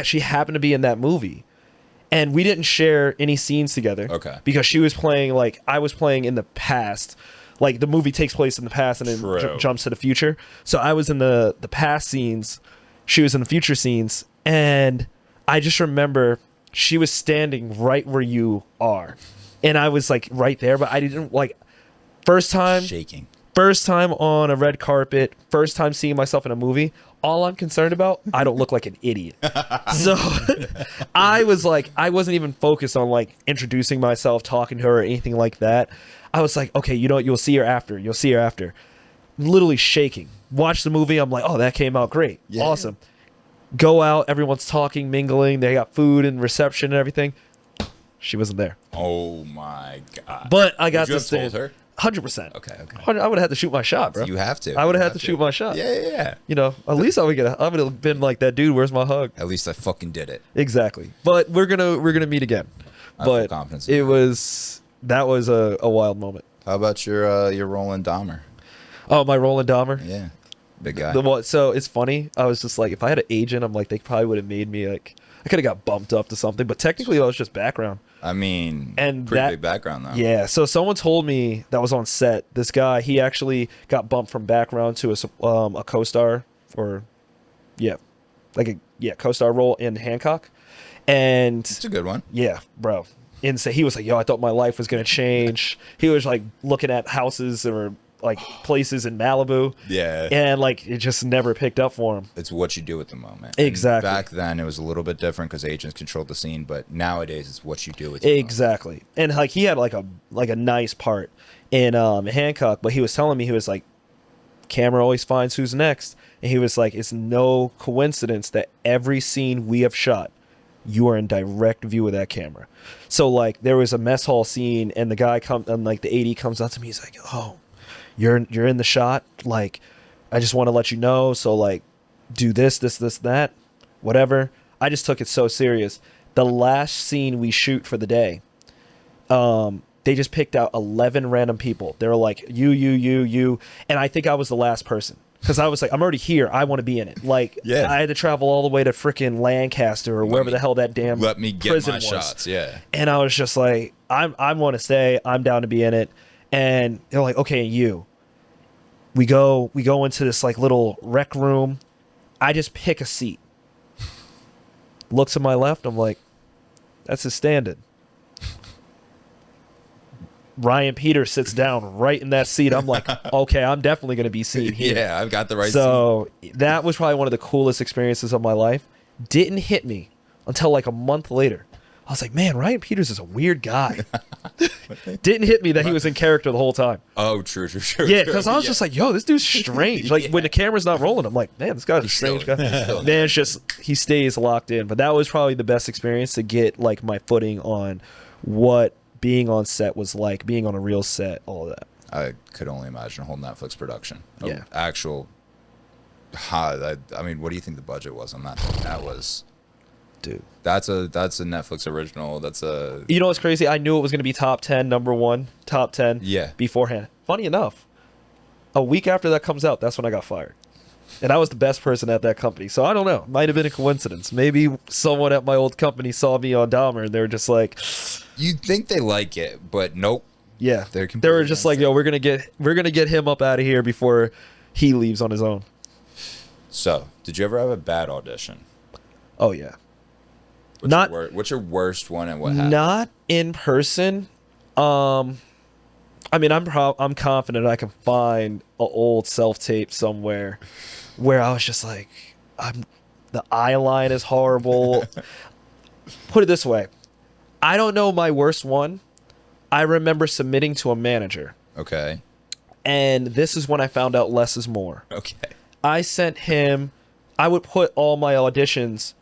she happened to be in that movie, and we didn't share any scenes together. Okay. Because she was playing like I was playing in the past. Like the movie takes place in the past and then jumps to the future. So I was in the past scenes, she was in the future scenes, and I just remember she was standing right where you are. And I was like right there, but I didn't like first time on a red carpet, first time seeing myself in a movie. All I'm concerned about, I don't look like an idiot. So I was like, I wasn't even focused on like introducing myself, talking to her or anything like that. I was like, okay, you know what? You'll see her after. Literally shaking. Watch the movie. I'm like, oh, that came out great. Yeah. Awesome. Go out. Everyone's talking, mingling. They got food and reception and everything. She wasn't there. Oh my god! But I got this. Told her 100%. Okay. I would have had to shoot my shot, bro. You have to. I would have had to shoot my shot. Yeah. You know, at least I would have been like that dude. Where's my hug? At least I fucking did it. Exactly. But we're gonna meet again. But that was a wild moment. How about your Roland Dahmer? Oh, my Roland Dahmer. Yeah, big guy. So it's funny. I was just like, if I had an agent, I'm like, they probably would have made me like, I could have got bumped up to something. But technically, that was just background. I mean, and pretty big background though. Yeah. So someone told me that was on set. This guy, he actually got bumped from background to a co-star or, co-star role in Hancock, and it's a good one. Yeah, bro. Insane. He was like, yo, I thought my life was gonna change. He was like looking at houses or like places in Malibu. Yeah. And like it just never picked up for him. It's what you do at the moment. Exactly. And back then it was a little bit different because agents controlled the scene, but nowadays it's what you do with your exactly. Moment. And like he had like a nice part in Hancock, but he was telling me, he was like, camera always finds who's next. And he was like, it's no coincidence that every scene we have shot, you are in direct view of that camera. So like there was a mess hall scene and the guy the AD comes up to me, he's like, oh, you're in the shot, like I just want to let you know, so like do this, that, whatever. I just took it so serious. The last scene we shoot for the day, they just picked out 11 random people. They were like, you, and I think I was the last person because I was like, I'm already here, I want to be in it. Like I had to travel all the way to freaking Lancaster or wherever the hell that damn let me get prison my was. shots. Yeah. And I was just like, I want to stay, I'm down to be in it. And they're like, okay, we go into this like little rec room. I just pick a seat. Look to my left. I'm like, that's his stand-in. Ryan Peters sits down right in that seat. I'm like, okay, I'm definitely going to be seen here. Yeah, I've got the right seat. So that was probably one of the coolest experiences of my life. Didn't hit me until like a month later. I was like, man, Ryan Peters is a weird guy. Didn't hit me that he was in character the whole time. Oh, true. Yeah, because I was just like, yo, this dude's strange. Like, when the camera's not rolling, I'm like, man, this guy's a strange guy. Man, it's just, he stays locked in. But that was probably the best experience to get, like, my footing on what being on set was like, being on a real set, all of that. I could only imagine a whole Netflix production. Yeah. Actual. I mean, what do you think the budget was on that? That was. Dude. That's a Netflix original. That's a. You know what's crazy? I knew it was going to be top 10, number one, top 10 Yeah. beforehand. Funny enough, a week after that comes out, that's when I got fired. And I was the best person at that company. So I don't know. Might have been a coincidence. Maybe someone at my old company saw me on Dahmer and they were just like. You'd think they like it, but nope. Yeah. They were just like, yo, we're gonna get him up out of here before he leaves on his own. So, did you ever have a bad audition? Oh yeah. What's your worst one and what happened? Not in person. I mean, I'm confident I can find an old self-tape somewhere where I was just like, the eye line is horrible. Put it this way. I don't know my worst one. I remember submitting to a manager. Okay. And this is when I found out less is more. Okay. I sent him, I would put all my auditions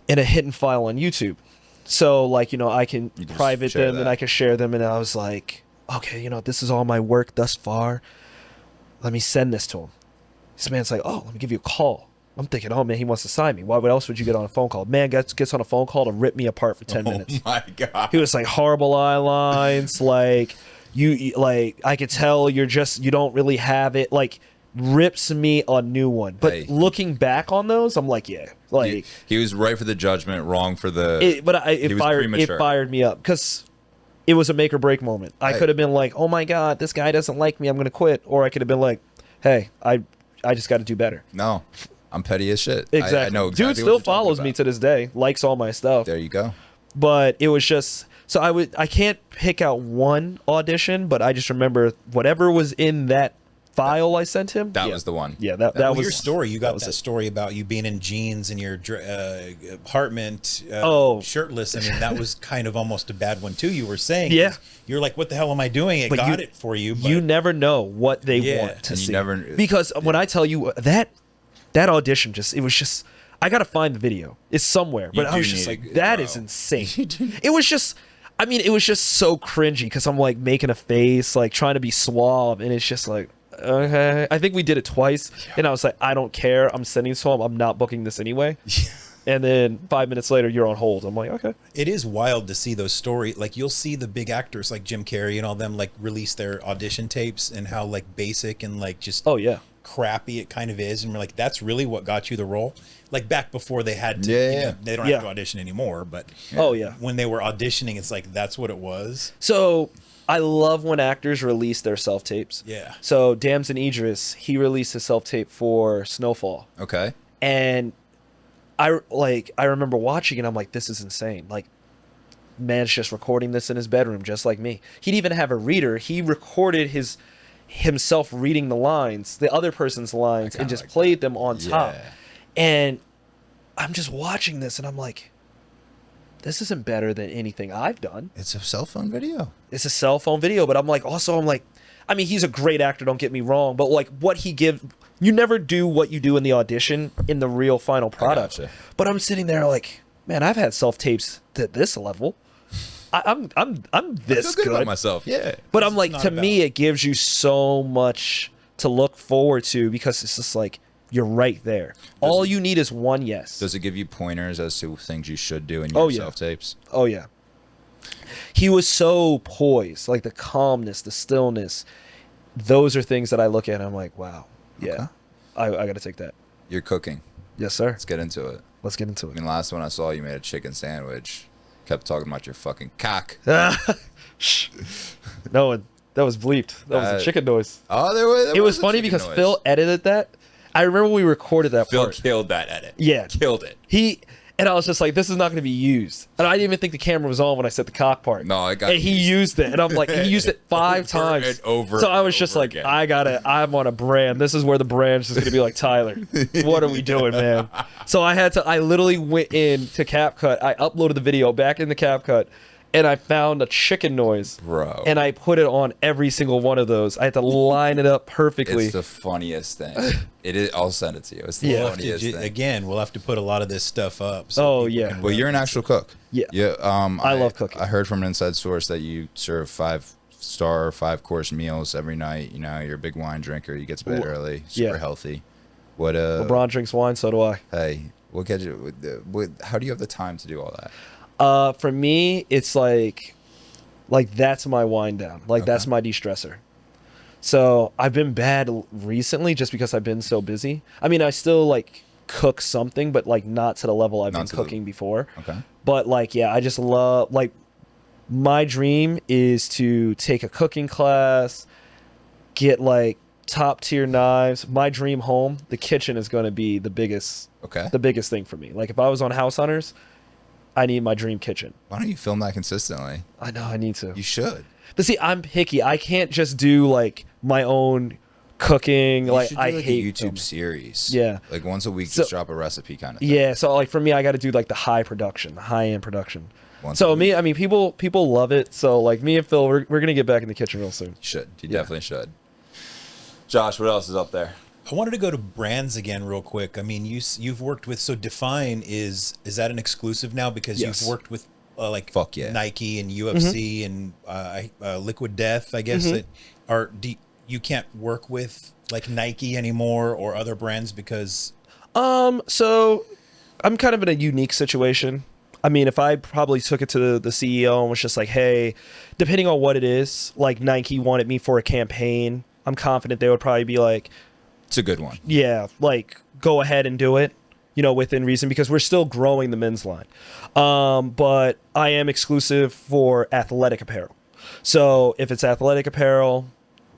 in a hidden file on YouTube. So, like, I can private them and I can share them. And I was like, okay, this is all my work thus far. Let me send this to him. This man's like, oh, let me give you a call. I'm thinking, oh, man, he wants to sign me. Why else would you get on a phone call? Man gets on a phone call to rip me apart for 10 minutes. Oh, my God. He was like, horrible eye lines. Like, I could tell you don't really have it. Like, rips me a new one. But looking back on those, I'm like, yeah. Like, he was right for the judgment, wrong for the... It fired me up because it was a make or break moment. I could have been like, oh, my God, this guy doesn't like me. I'm going to quit. Or I could have been like, hey, I just got to do better. No. I'm petty as shit. Exactly. I know exactly. Dude still follows me to this day, likes all my stuff. There you go. But it was just I can't pick out one audition, but I just remember whatever was in that file I sent him. That was the one. Yeah, that was your story. You got that story about you being in jeans in your apartment, shirtless. I mean, that was kind of almost a bad one too. You were saying, yeah, you're like, what the hell am I doing? It got it for you. But you never know what they want to see. Because when I tell you that audition, I gotta find the video. It's somewhere, but I was just like, that is insane. It was just so cringy because I'm like making a face, like trying to be suave, and it's just like, okay. I think we did it twice, and I was like, I don't care. I'm sending this to him. I'm not booking this anyway. And then 5 minutes later, you're on hold. I'm like, okay. It is wild to see those stories. Like, you'll see the big actors like Jim Carrey and all them like release their audition tapes and how like basic and like just crappy it kind of is, and we're like, that's really what got you the role. Like back before they had to, they don't have to audition anymore, but when they were auditioning, it's like that's what it was. So I love when actors release their self tapes. Yeah. So Damson Idris, he released his self tape for Snowfall. Okay. And I remember watching it. I'm like, this is insane. Like, man's just recording this in his bedroom, just like me. He'd even have a reader. He recorded himself reading the lines, the other person's lines, and just played them on top. And I'm just watching this and I'm like, this isn't better than anything I've done. It's a cell phone video. It's a cell phone video, but I'm like, I mean, he's a great actor, don't get me wrong, but like what he gives, you never do what you do in the audition in the real final product. But I'm sitting there like, man, I've had self tapes to this level. I'm this I feel good about myself. Yeah. But I'm like, to me, it gives you so much to look forward to because it's just like, you're right there. All you need is one yes. Does it give you pointers as to things you should do in your self-tapes? Oh, yeah. He was so poised, like the calmness, the stillness. Those are things that I look at and I'm like, wow, yeah, okay. I got to take that. You're cooking. Yes, sir. Let's get into it. Let's get into it. I mean, last one I saw, you made a chicken sandwich. Kept talking about your fucking cock. No, that was bleeped. That was a chicken noise. Oh, it was funny because Phil edited that. I remember we recorded that Phil part. killed that edit. Yeah. Killed it. And I was just like, this is not going to be used. And I didn't even think the camera was on when I set the cock part. No, I got. And he used it, and I'm like, he used it 5 times. And over. So I was just like, again. I'm on a brand. This is where the brand's just going to be like, Tyler, what are we doing, man? So I literally went in to CapCut. I uploaded the video back into CapCut, and I found a chicken noise. Bro. And I put it on every single one of those. I had to line it up perfectly. It's the funniest thing. It is. I'll send it to you. It's the funniest thing. Again, we'll have to put a lot of this stuff up. Oh, yeah. Well, you're an actual cook. Yeah. Yeah. I love cooking. I heard from an inside source that you serve 5-star, 5-course meals every night. You know, you're a big wine drinker. You get to bed early. Super healthy. What? LeBron drinks wine, so do I. Hey, we'll get you. How do you have the time to do all that? For me, it's like that's my wind down. Like that's my de-stressor. So I've been bad recently just because I've been so busy. I mean, I still like cook something, but like not to the level I've been cooking before. Okay. But like, yeah, I just love, like, my dream is to take a cooking class, get like top tier knives. My dream home, the kitchen is going to be the biggest thing for me. Like if I was on House Hunters, I need my dream kitchen. Why don't you film that consistently? I know, I need to. You should. But see, I'm picky. I can't just do like my own cooking. You like should do, I like, hate a YouTube filming. series. Yeah. Like once a week, just drop a recipe kind of thing. Yeah. So like for me, I got to do like the high production, the high end production. Once a week. I mean, people love it. So like me and Phil, we're gonna get back in the kitchen real soon. You should. You definitely should. Josh, what else is up there? I wanted to go to brands again real quick. I mean, you've worked with, so DFYNE is that an exclusive now? Because you've worked with Fuck yeah. Nike and UFC and Liquid Death, I guess. You can't work with like Nike anymore or other brands because So I'm kind of in a unique situation. I mean, if I probably took it to the CEO and was just like, hey, depending on what it is, like Nike wanted me for a campaign, I'm confident they would probably be like, it's a good one. Yeah, like go ahead and do it, you know, within reason, because we're still growing the men's line. But I am exclusive for athletic apparel. So if it's athletic apparel,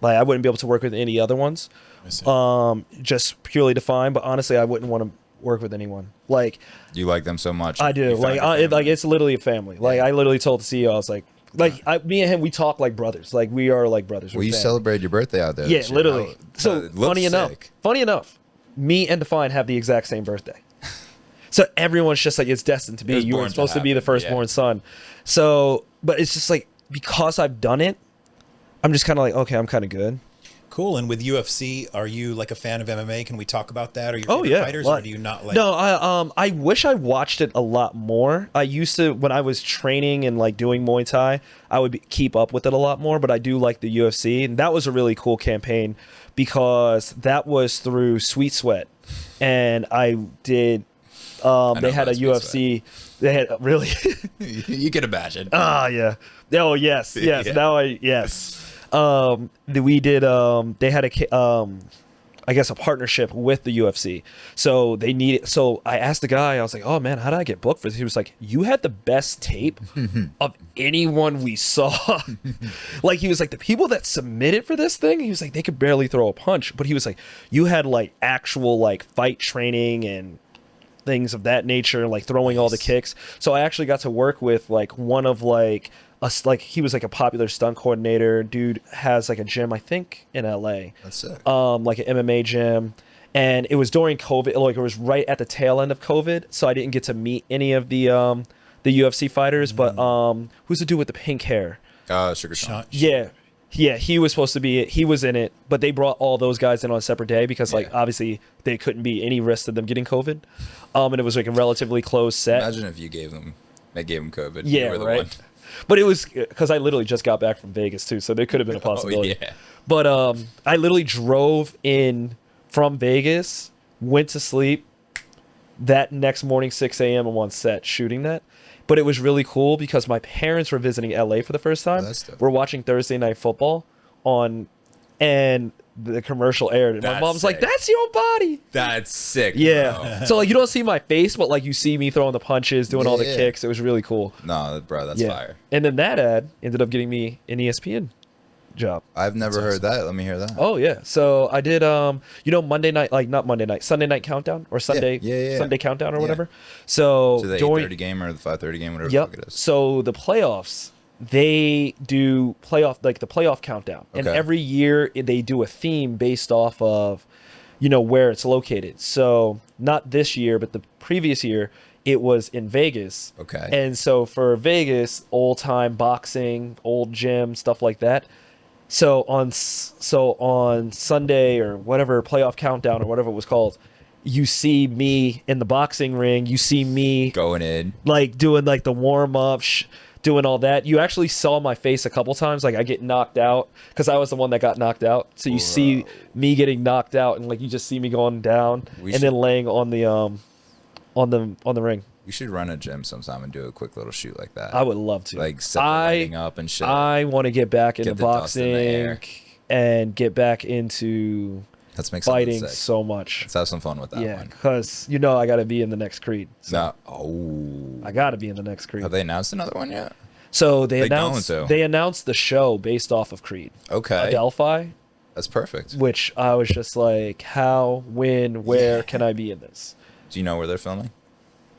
like I wouldn't be able to work with any other ones. Just purely DFYNE, but honestly, I wouldn't want to work with anyone. Like you like them so much. I do. Like it's literally a family. Like I literally told the CEO, I was like me and him, we talk like brothers. Like we are like brothers. Well, you celebrated your birthday out there. Yeah, literally. So funny sick. enough, me and DFYNE have the exact same birthday. So everyone's just like, it's destined to be. You were supposed to be the firstborn son. So, but it's just like, because I've done it, I'm just kind of like, okay, I'm kind of good. Cool. And with UFC, are you like a fan of MMA? Can we talk about that? Are you fighters, or do you not like? No, I wish I watched it a lot more. I used to, when I was training and like doing Muay Thai, I would keep up with it a lot more. But I do like the UFC, and that was a really cool campaign because that was through Sweet Sweat, and I did. They had a UFC. They had really. You can imagine. Yeah. Oh yes. Yeah. Now yes. We did. They had I guess a partnership with the UFC. So they needed. So I asked the guy. I was like, "Oh man, how did I get booked for this?" He was like, "You had the best tape of anyone we saw." Like he was like, the people that submitted for this thing. He was like, they could barely throw a punch. But he was like, you had like actual like fight training and things of that nature, like throwing all the kicks. So I actually got to work with like one of like us, like he was like a popular stunt coordinator. Dude has like a gym, I think in LA. That's sick. Like an MMA gym. And it was during COVID, like it was right at the tail end of COVID. So I didn't get to meet any of the UFC fighters, but who's the dude with the pink hair? Sugar Sean. Yeah, he was supposed to be it. He was in it, but they brought all those guys in on a separate day because, like, obviously they couldn't be any risk of them getting COVID. And it was like a relatively closed set. Imagine if they gave him COVID. Yeah, right. One. But it was because I literally just got back from Vegas too, so there could have been a possibility. Oh, yeah. But I literally drove in from Vegas, went to sleep. That next morning, 6 a.m. I'm on set shooting that. But it was really cool because my parents were visiting LA for the first time. We're watching Thursday Night Football and the commercial aired. And my mom's like, "That's your body." That's sick. Yeah. Bro. So like you don't see my face, but like you see me throwing the punches, doing all the kicks. It was really cool. No, bro, that's fire. And then that ad ended up getting me an ESPN job. I've never heard that. Let me hear that. Oh yeah. So I did Monday night, like not Monday night, Sunday night countdown or Sunday Sunday countdown or whatever. So the 8:30 game or the 5:30 game, whatever the fuck it is. So the playoffs, they do the playoff countdown. And every year they do a theme based off of where it's located. So not this year, but the previous year it was in Vegas. Okay. And so for Vegas, old time boxing, old gym, stuff like that. So on Sunday or whatever, playoff countdown or whatever it was called, you see me in the boxing ring. You see me going in, like doing like the warm up, doing all that. You actually saw my face a couple times. Like I get knocked out because I was the one that got knocked out. So you see me getting knocked out, and like you just see me going down then laying on the ring. We should run a gym sometime and do a quick little shoot like that. I would love to. Like set the lighting up and shit. I want to get back into boxing and get back into fighting so much. Let's have some fun with that one. Yeah, because I got to be in the next Creed. So. I got to be in the next Creed. Have they announced another one yet? So they announced the show based off of Creed. Okay. Delphi. That's perfect. Which I was just like, how, when, where can I be in this? Do you know where they're filming?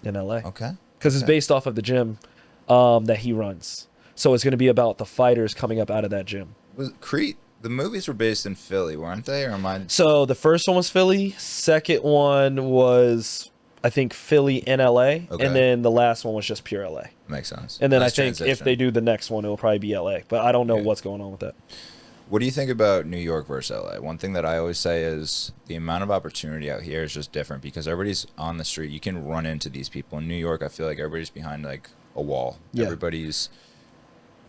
In LA. Okay. Because it's based off of the gym that he runs. So it's going to be about the fighters coming up out of that gym. Was Creed? The movies were based in Philly, weren't they? Or am I? So the first one was Philly. Second one was, I think, Philly and LA. Okay. And then the last one was just pure LA. Makes sense. And then I think if they do the next one, it'll probably be LA. But I don't know what's going on with that. What do you think about New York versus LA? One thing that I always say is the amount of opportunity out here is just different because everybody's on the street. You can run into these people. In New York, I feel like everybody's behind like a wall. Yeah.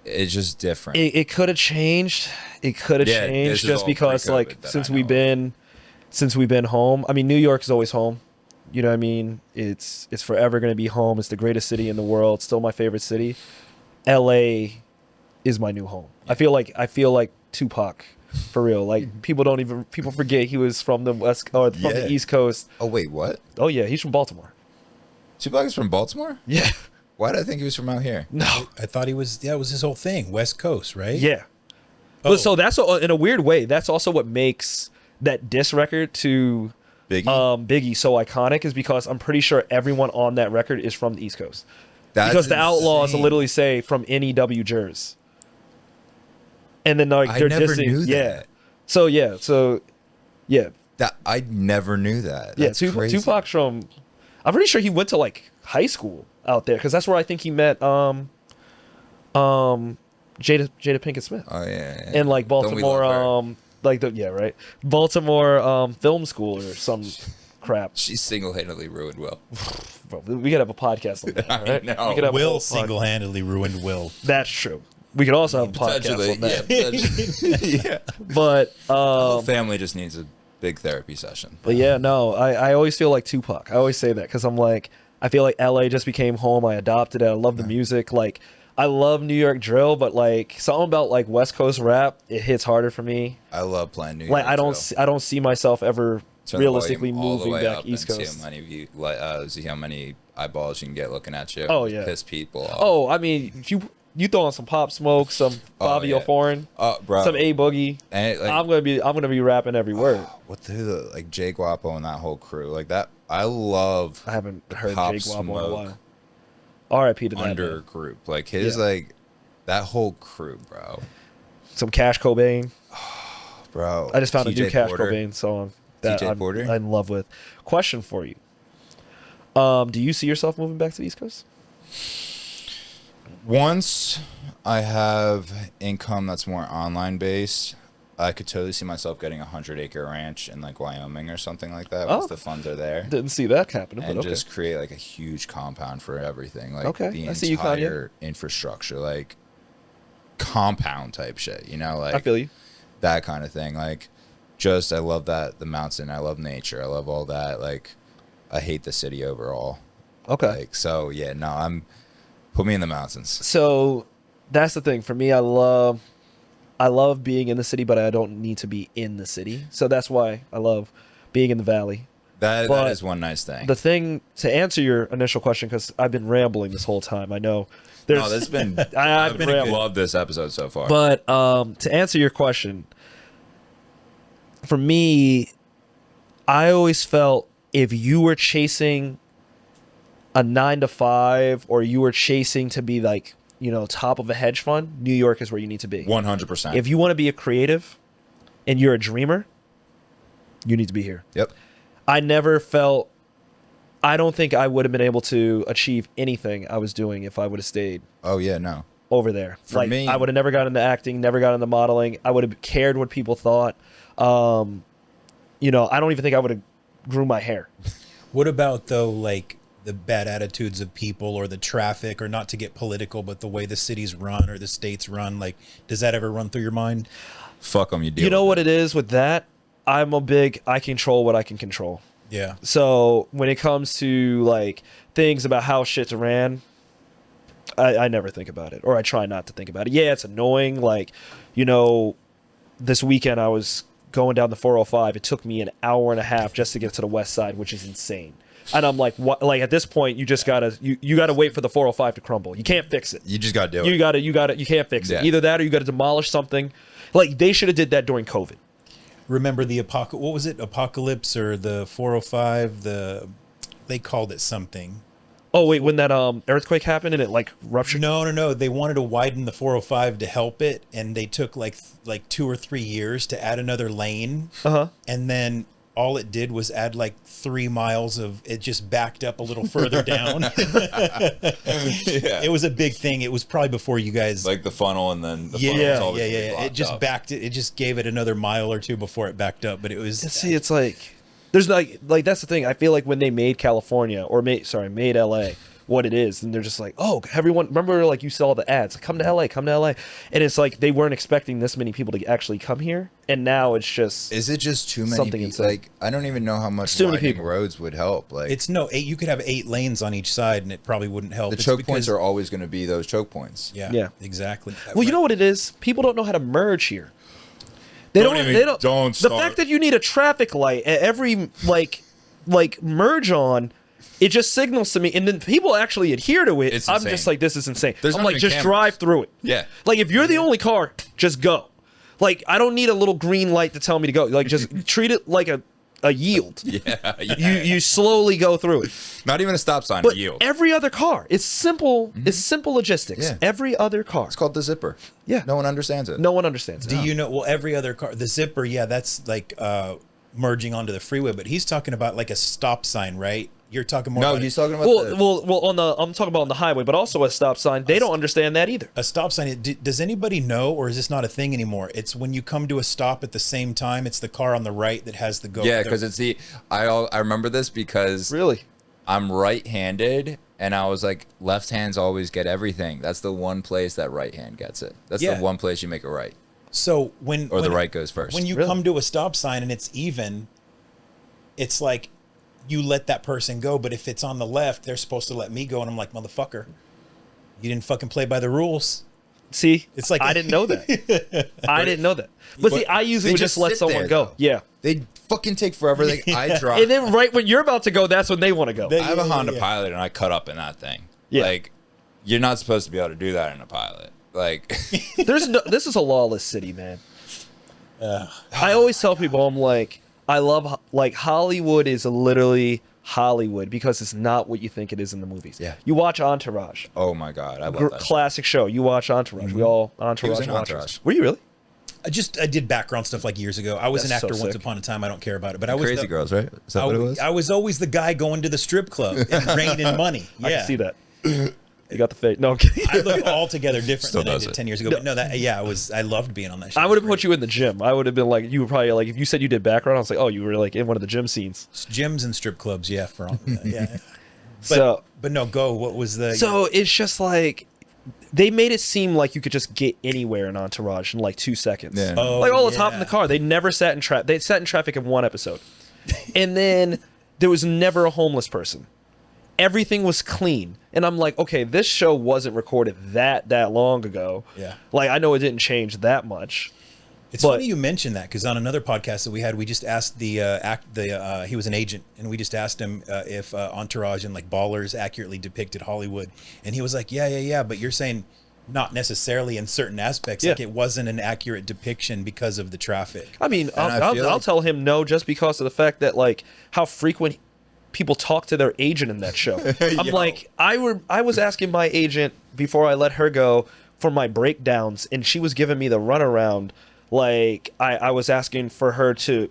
It's just different. It could have changed. It could have changed just because like since we've been home. I mean, New York is always home. You know what I mean? It's forever going to be home. It's the greatest city in the world. Still my favorite city. LA is my new home. Yeah. I feel like Tupac, for real. Like people forget he was from the the East Coast. Oh wait, what? Oh yeah, he's from Baltimore. Tupac is from Baltimore? Yeah. Why did I think he was from out here? No, I thought he was. Yeah, it was his whole thing, West Coast, right? Yeah. Oh. But so that's in a weird way. That's also what makes that diss record to Biggie so iconic, is because I'm pretty sure everyone on that record is from the East Coast. Because the Outlaws literally say from NEW Jers. And then like they're never dissing. Knew that. That I never knew that. That's crazy. Tupac's from. I'm pretty sure he went to like high school out there because that's where I think he met Jada Pinkett Smith. Oh yeah. In like Baltimore Baltimore film school or some crap. She single-handedly ruined Will. Bro, we could have a podcast on that. Right? No. Will single-handedly ruined Will. That's true. We could also have a podcast on that. Yeah. But the family just needs a big therapy session. But yeah, no, I always feel like Tupac. I always say that because I'm like, I feel like LA just became home. I adopted it. I love the music. Like, I love New York drill, but like something about like West Coast rap, it hits harder for me. I love playing New York. Like I don't see myself ever realistically moving back East Coast. See how many eyeballs you can get looking at you. Oh yeah, piss people off. Oh, I mean, you throw on some Pop Smoke, some Bobby O'Foreign, some A Boogie. And I'm gonna be rapping every word. What the like Jay Guapo and that whole crew like that. I haven't heard Pop Jay Guapo Smoke in a while. R.I.P. to that under group like his like that whole crew, bro. Some Cash Cobain, bro. I just found a new Cash Cobain song that I'm in love with. Question for you: do you see yourself moving back to the East Coast? Once I have income that's more online based, I could totally see myself getting 100-acre ranch in like Wyoming or something like that once the funds are there. Didn't see that happening, and but okay. Just create like a huge compound for everything, like the I see entire infrastructure, like compound type shit. You know, like I feel you. That kind of thing. Like, just I love that the mountain. I love nature. I love all that. Like, I hate the city overall. Okay. Like, so yeah, no, put me in the mountains. So that's the thing for me. I love being in the city, but I don't need to be in the city. So that's why I love being in the valley. That is one nice thing. The thing, to answer your initial question, because I've been rambling this whole time, I know. No, this has been. I've loved this episode so far. But to answer your question, for me, I always felt if you were chasing a 9 to 5 or you were chasing to be like, top of a hedge fund, New York is where you need to be. 100%. If you want to be a creative and you're a dreamer, you need to be here. Yep. I don't think I would have been able to achieve anything I was doing if I would have stayed. Oh yeah, no. Over there. For me, I would have never got into acting, never got into modeling. I would have cared what people thought. I don't even think I would have grew my hair. What about though, like the bad attitudes of people or the traffic, or not to get political, but the way the cities run or the states run? Like, does that ever run through your mind? Fuck them, you deal. You know what it is with that? I control what I can control. Yeah. So when it comes to like things about how shit's ran, I never think about it, or I try not to think about it. Yeah, it's annoying. Like, this weekend I was going down the 405. It took me an hour and a half just to get to the west side, which is insane. And I'm like, what? Like at this point, you just gotta wait for the 405 to crumble. You can't fix it. You just gotta do it. You can't fix it. Either that or you gotta demolish something. Like they should have did that during COVID. Remember the what was it? Apocalypse or the 405? They called it something. Oh wait, when that earthquake happened and it like ruptured? No. They wanted to widen the 405 to help it, and they took like 2 or 3 years to add another lane. And then all it did was add like 3 miles of it. Just backed up a little further down. It was a big thing. It was probably before you guys, like the funnel, and then the funnel It just backed it. It just gave it another mile or two before it backed up. But it was it's like there's like that's the thing. I feel like when they made California or made LA what it is, and they're just like, oh, everyone, remember like you saw the ads, come to LA, and it's like they weren't expecting this many people to actually come here, and now it's just, is it just too many people? Like I don't even know how much widening roads would help. Like it's you could have 8 lanes on each side and it probably wouldn't help. The choke points are always going to be those choke points. Yeah, exactly. Well, you know what it is, people don't know how to merge here. They don't the fact that you need a traffic light at every like merge on, it just signals to me, and then people actually adhere to it. I'm just like, this is insane. I'm like, just drive through it. Yeah. Like, if you're the only car, just go. Like, I don't need a little green light to tell me to go. Like, just treat it like a yield. Yeah. You slowly go through it. Not even a stop sign, but a yield. Every other car. It's simple. It's simple logistics. Yeah. Every other car. It's called the zipper. Yeah. No one understands it. No one understands it. Do you know, well, every other car, the zipper, yeah, that's like merging onto the freeway, but he's talking about like a stop sign, right? You're talking more. No, he's talking about. I'm talking about on the highway, but also a stop sign. They don't understand that either. A stop sign. Does anybody know, or is this not a thing anymore? It's when you come to a stop at the same time. It's the car on the right that has the go. Yeah, because it's the. I remember this because really, I'm right-handed, and I was like, left hands always get everything. That's the one place that right hand gets it. That's the one place you make a right. So the right goes first. When you come to a stop sign and it's even, it's like, you let that person go, but if it's on the left, they're supposed to let me go, and I'm like, motherfucker, you didn't fucking play by the rules. See, it's like I didn't know that. I didn't know that. But see, I usually would just let someone go. Yeah, they fucking take forever. I drive, and then right when you're about to go, that's when they want to go. I have a Honda Pilot, and I cut up in that thing. Yeah, like you're not supposed to be able to do that in a Pilot. Like, this is a lawless city, man. I always tell people, I'm like, I love, like, Hollywood is literally Hollywood because it's not what you think it is in the movies. Yeah. You watch Entourage. Oh my God, I love that classic show. You watch Entourage. We all Entourage watchers. Were you really? I did background stuff like years ago. I was an actor once upon a time. I don't care about it, but I was Crazy Girls, right? Is that what it was? I was always the guy going to the strip club and raining money. Yeah. I can see that. You got the fake. No, I'm kidding. I look altogether different than I did 10 years ago. No. But no, I loved being on that show. I would have put you in the gym. I would have been like, you were probably like, if you said you did background, I was like, oh, you were like in one of the gym scenes. Gyms and strip clubs, yeah. Yeah. But no, go. What was the? So it's just like, they made it seem like you could just get anywhere in Entourage in like 2 seconds. Yeah. Like, let's hop in the car. They never sat in traffic. They sat in traffic in one episode. And then there was never a homeless person. Everything was clean. And I'm like, okay, this show wasn't recorded that long ago. Yeah. Like, I know it didn't change that much. It's funny you mentioned that, because on another podcast that we had, we just asked he was an agent, and we just asked him if Entourage and like Ballers accurately depicted Hollywood, and he was like, yeah, but you're saying not necessarily in certain aspects, like it wasn't an accurate depiction because of the traffic. I mean, I'll tell him no just because of the fact that like how frequent people talk to their agent in that show. I'm like, I was asking my agent before I let her go for my breakdowns, and she was giving me the runaround. Like I was asking for her to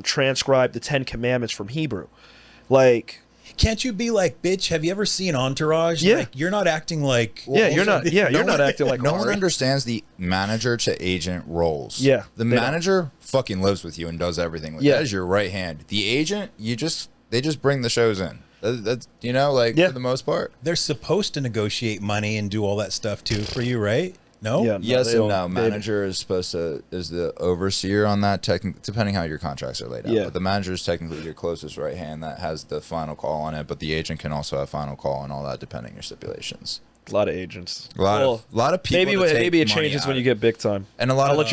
transcribe the 10 Commandments from Hebrew. Like, can't you be like, bitch, have you ever seen Entourage? Yeah. Like, you're not acting like... you're not acting like... No one understands the manager to agent roles. Yeah. The manager fucking lives with you and does everything. Like, that is your right hand. The agent, they just bring the shows in. That's for the most part. They're supposed to negotiate money and do all that stuff too for you, right? No? Yeah, yes and no. Manager is the overseer on that, depending how your contracts are laid out. Yeah. But the manager is technically your closest right hand that has the final call on it, but the agent can also have final call and all that depending on your stipulations. A lot of agents. A lot of people. Maybe it changes when you get big time. And I'll let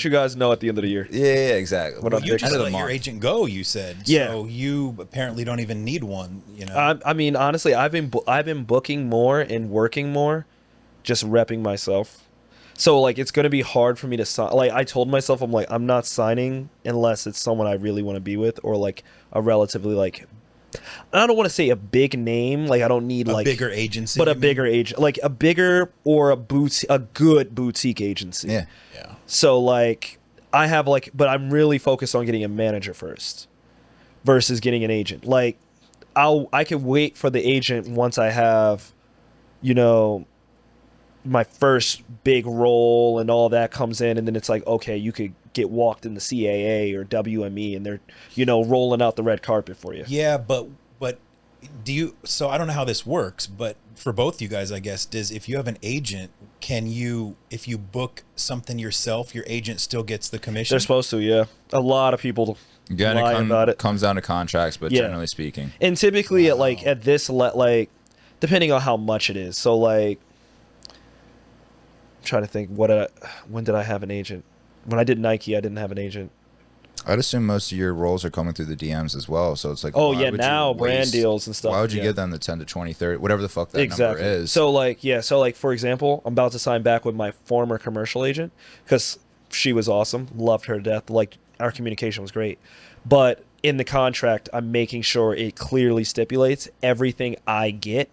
you guys know at the end of the year. Yeah, exactly. Well, you just let your agent go, you said. Yeah. So you apparently don't even need one, you know. I mean, honestly, I've been booking more and working more, just repping myself. So like it's gonna be hard for me to sign. Like I told myself, I'm not signing unless it's someone I really want to be with, or like a relatively like, I don't want to say a big name. Like I don't need a like bigger agency, but a bigger agent, like a bigger or a good boutique agency. Yeah. So like I have but I'm really focused on getting a manager first, versus getting an agent. Like I could wait for the agent once I have, my first big role and all that comes in, and then it's like, okay, you could get walked in the CAA or WME, and they're rolling out the red carpet for you. Yeah, but do you? So I don't know how this works, but for both you guys, I guess, if you have an agent, if you book something yourself, your agent still gets the commission? They're supposed to, yeah. A lot of people lie about it. Comes down to contracts, but generally speaking, and typically at this depending on how much it is. So like, I'm trying to think when did I have an agent? When I did Nike, I didn't have an agent. I'd assume most of your roles are coming through the DMs as well. So it's like, now brand deals and stuff. Why would you give them the 10 to 20, 30, whatever the fuck that number is? So like, for example, I'm about to sign back with my former commercial agent because she was awesome. Loved her to death. Like our communication was great. But in the contract, I'm making sure it clearly stipulates everything I get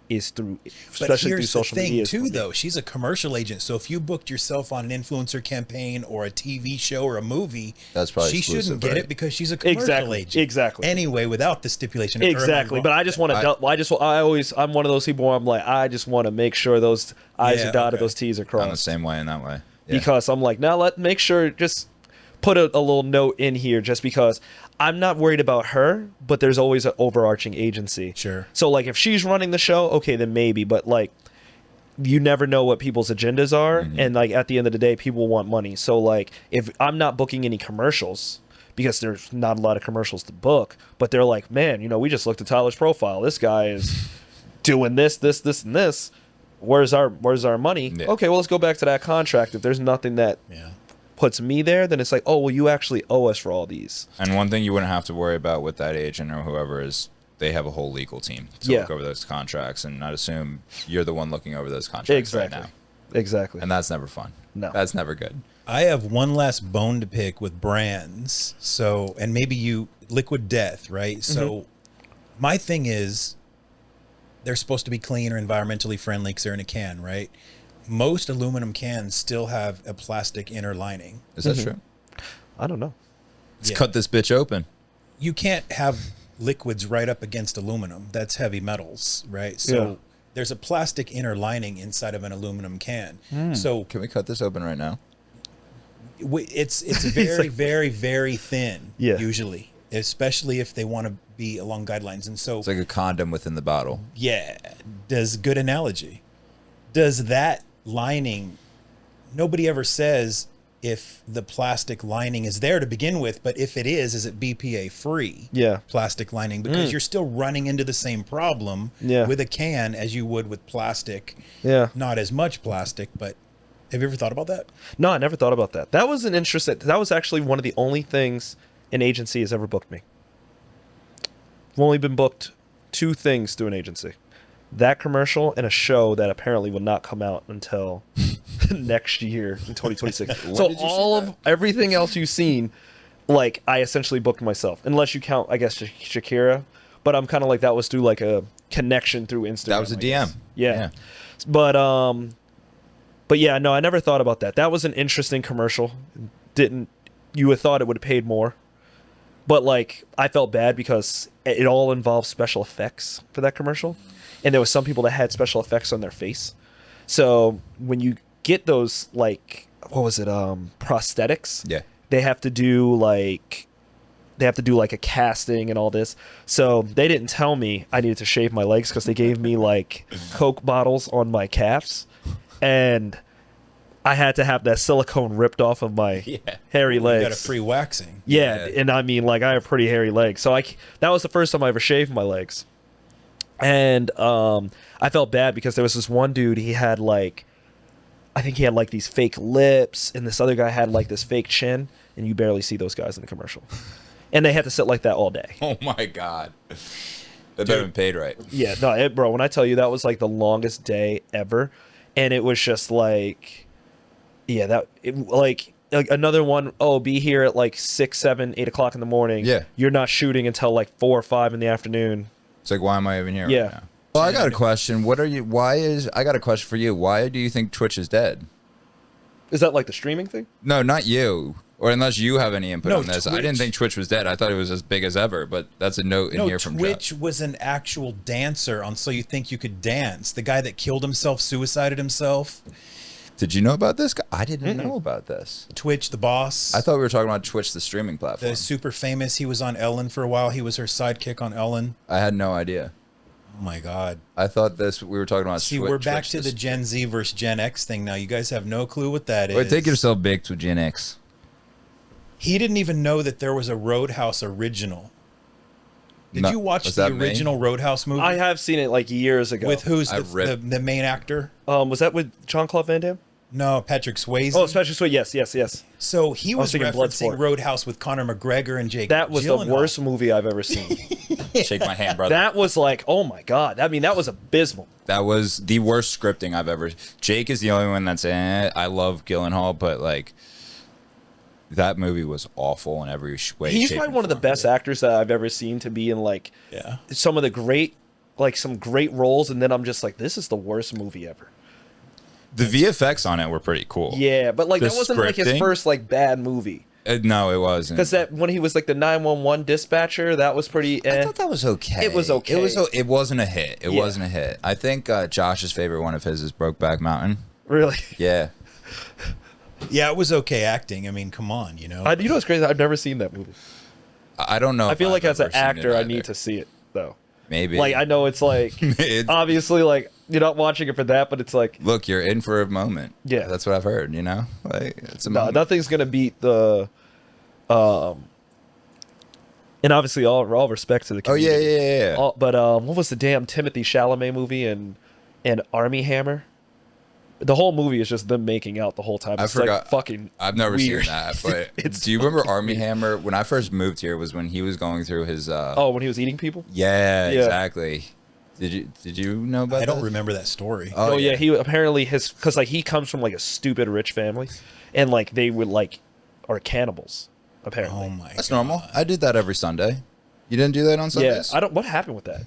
is through, especially through social media. But here's the thing too, though. She's a commercial agent, so if you booked yourself on an influencer campaign or a TV show or a movie, that's probably she shouldn't get it because she's a commercial agent. Exactly. Anyway, without the stipulation. Exactly. But I just want to. I'm one of those people where I'm like, I just want to make sure those I's are dotted, those T's are crossed. I'm the same way in that way. Yeah. Because I'm like, now make sure, just put a little note in here, just because I'm not worried about her, but there's always an overarching agency. Sure. So like if she's running the show, okay, then maybe, but like you never know what people's agendas are, and like at the end of the day, people want money. So like if I'm not booking any commercials, because there's not a lot of commercials to book, but they're like, man, we just looked at Tyler's profile. This guy is doing this, and this. Where's our money? Yeah. Okay, well let's go back to that contract. If there's nothing that puts me there, then it's like, oh, well, you actually owe us for all these. And one thing you wouldn't have to worry about with that agent or whoever is they have a whole legal team to look over those contracts, and I'd assume you're the one looking over those contracts right now. Exactly. And that's never fun. No. That's never good. I have one last bone to pick with brands. So, and maybe Liquid Death, right? So my thing is they're supposed to be clean or environmentally friendly because they're in a can, right? Most aluminum cans still have a plastic inner lining. Is that true? I don't know. Let's cut this bitch open. You can't have liquids right up against aluminum. That's heavy metals, right? So there's a plastic inner lining inside of an aluminum can. So can we cut this open right now? It's very, very, very thin, usually, especially if they want to be along guidelines. And so it's like a condom within the bottle. Yeah. Good analogy. Does that lining, nobody ever says if the plastic lining is there to begin with, but if it is it BPA free? Plastic lining, because you're still running into the same problem with a can as you would with plastic. Not as much plastic, but Have you ever thought about that? No, I never thought about that. That was an interesting. That was actually one of the only things an agency has ever booked me. I've only been booked 2 things through an agency. That commercial and a show that apparently will not come out until next year in 2026. So all of everything else you've seen, like, I essentially booked myself, unless you count, I guess, Shakira. But I'm kind of like, that was through like a connection through Instagram. That was a DM. Yeah. But yeah, no, I never thought about that. That was an interesting commercial. You would thought it would have paid more. But like, I felt bad because it all involved special effects for that commercial. And there was some people that had special effects on their face. So when you get those, like, what was it, prosthetics? Yeah. They have to do like a casting and all this. So they didn't tell me I needed to shave my legs because they gave me like Coke bottles on my calves. And I had to have that silicone ripped off of my hairy legs. You got a free waxing. Yeah, and I mean, like, I have pretty hairy legs. So that was the first time I ever shaved my legs. And I felt bad because there was this one dude, he had like, I think he had like these fake lips, and this other guy had like this fake chin, and you barely see those guys in the commercial. And they had to sit like that all day. Oh my God. They've been paid right. Yeah, no, bro, when I tell you that was like the longest day ever, and it was just like, yeah, like another one, be here at like 6, 7, 8 o'clock in the morning. Yeah. You're not shooting until like 4 or 5 in the afternoon. It's like, why am I even here Yeah. right now? Well, I got a question. I got a question for you. Why do you think Twitch is dead? Is that like the streaming thing? No, not you. Or unless you have any input on this. Twitch. I didn't think Twitch was dead. I thought it was as big as ever, but that's a note in here from Twitch Jeff. was an actual dancer on So You Think You Could Dance. The guy that killed himself, suicided himself. Did you know about this guy? I didn't know about this. Twitch, the boss. I thought we were talking about Twitch, the streaming platform. The super famous. He was on Ellen for a while. He was her sidekick on Ellen. I had no idea. Oh my God. I thought we were talking about See, we're back to the Gen Z versus Gen X thing now. You guys have no clue what that is. Wait, take yourself big to Gen X. He didn't even know that there was a Roadhouse original. Did you watch the original Roadhouse movie? I have seen it like years ago. With who's the main actor? Was that with Jean-Claude Van Damme? No, Patrick Swayze. Oh, Patrick Swayze. Yes. So he was referencing Bloodsport. Roadhouse with Conor McGregor and Jake That was Gyllenhaal. the worst movie I've ever seen. Shake my hand, brother. That was like, oh my God. I mean, that was abysmal. That was the worst scripting I've ever. Jake is the only one that's in it. I love Gyllenhaal, but like, that movie was awful in every way. He's probably one of the best actors that I've ever seen to be in like some of the great, like some great roles, and then I'm just like, this is the worst movie ever. The VFX on it were pretty cool. Yeah, but like that wasn't like his first like bad movie. No, it wasn't. Because that when he was like the 911 dispatcher, that was pretty. I thought that was okay. It was okay. It wasn't a hit. It wasn't a hit. I think Josh's favorite one of his is Brokeback Mountain. Really? Yeah. Yeah, it was okay acting. I mean, come on, you know. You know what's crazy? I've never seen that movie. I don't know. I feel like as an actor, I need to see it though. Maybe. Like I know it's like obviously like you're not watching it for that, but it's like look, you're in for a moment. Yeah, that's what I've heard. You know, like it's a moment. Nothing's gonna beat the, and obviously all respect to the community. Oh yeah. But what was the damn Timothy Chalamet movie and Army Hammer? The whole movie is just them making out the whole time. I forgot. Like fucking. I've never weird. seen that, but do you remember Army Hammer? When I first moved here, was when he was going through his. When he was eating people. Yeah, exactly. Did you know about that? I don't remember that story. Oh yeah, he apparently because like he comes from like a stupid rich family, and like they would like are cannibals apparently. Oh my. That's normal. I did that every Sunday. You didn't do that on Sundays? Yeah, What happened with that?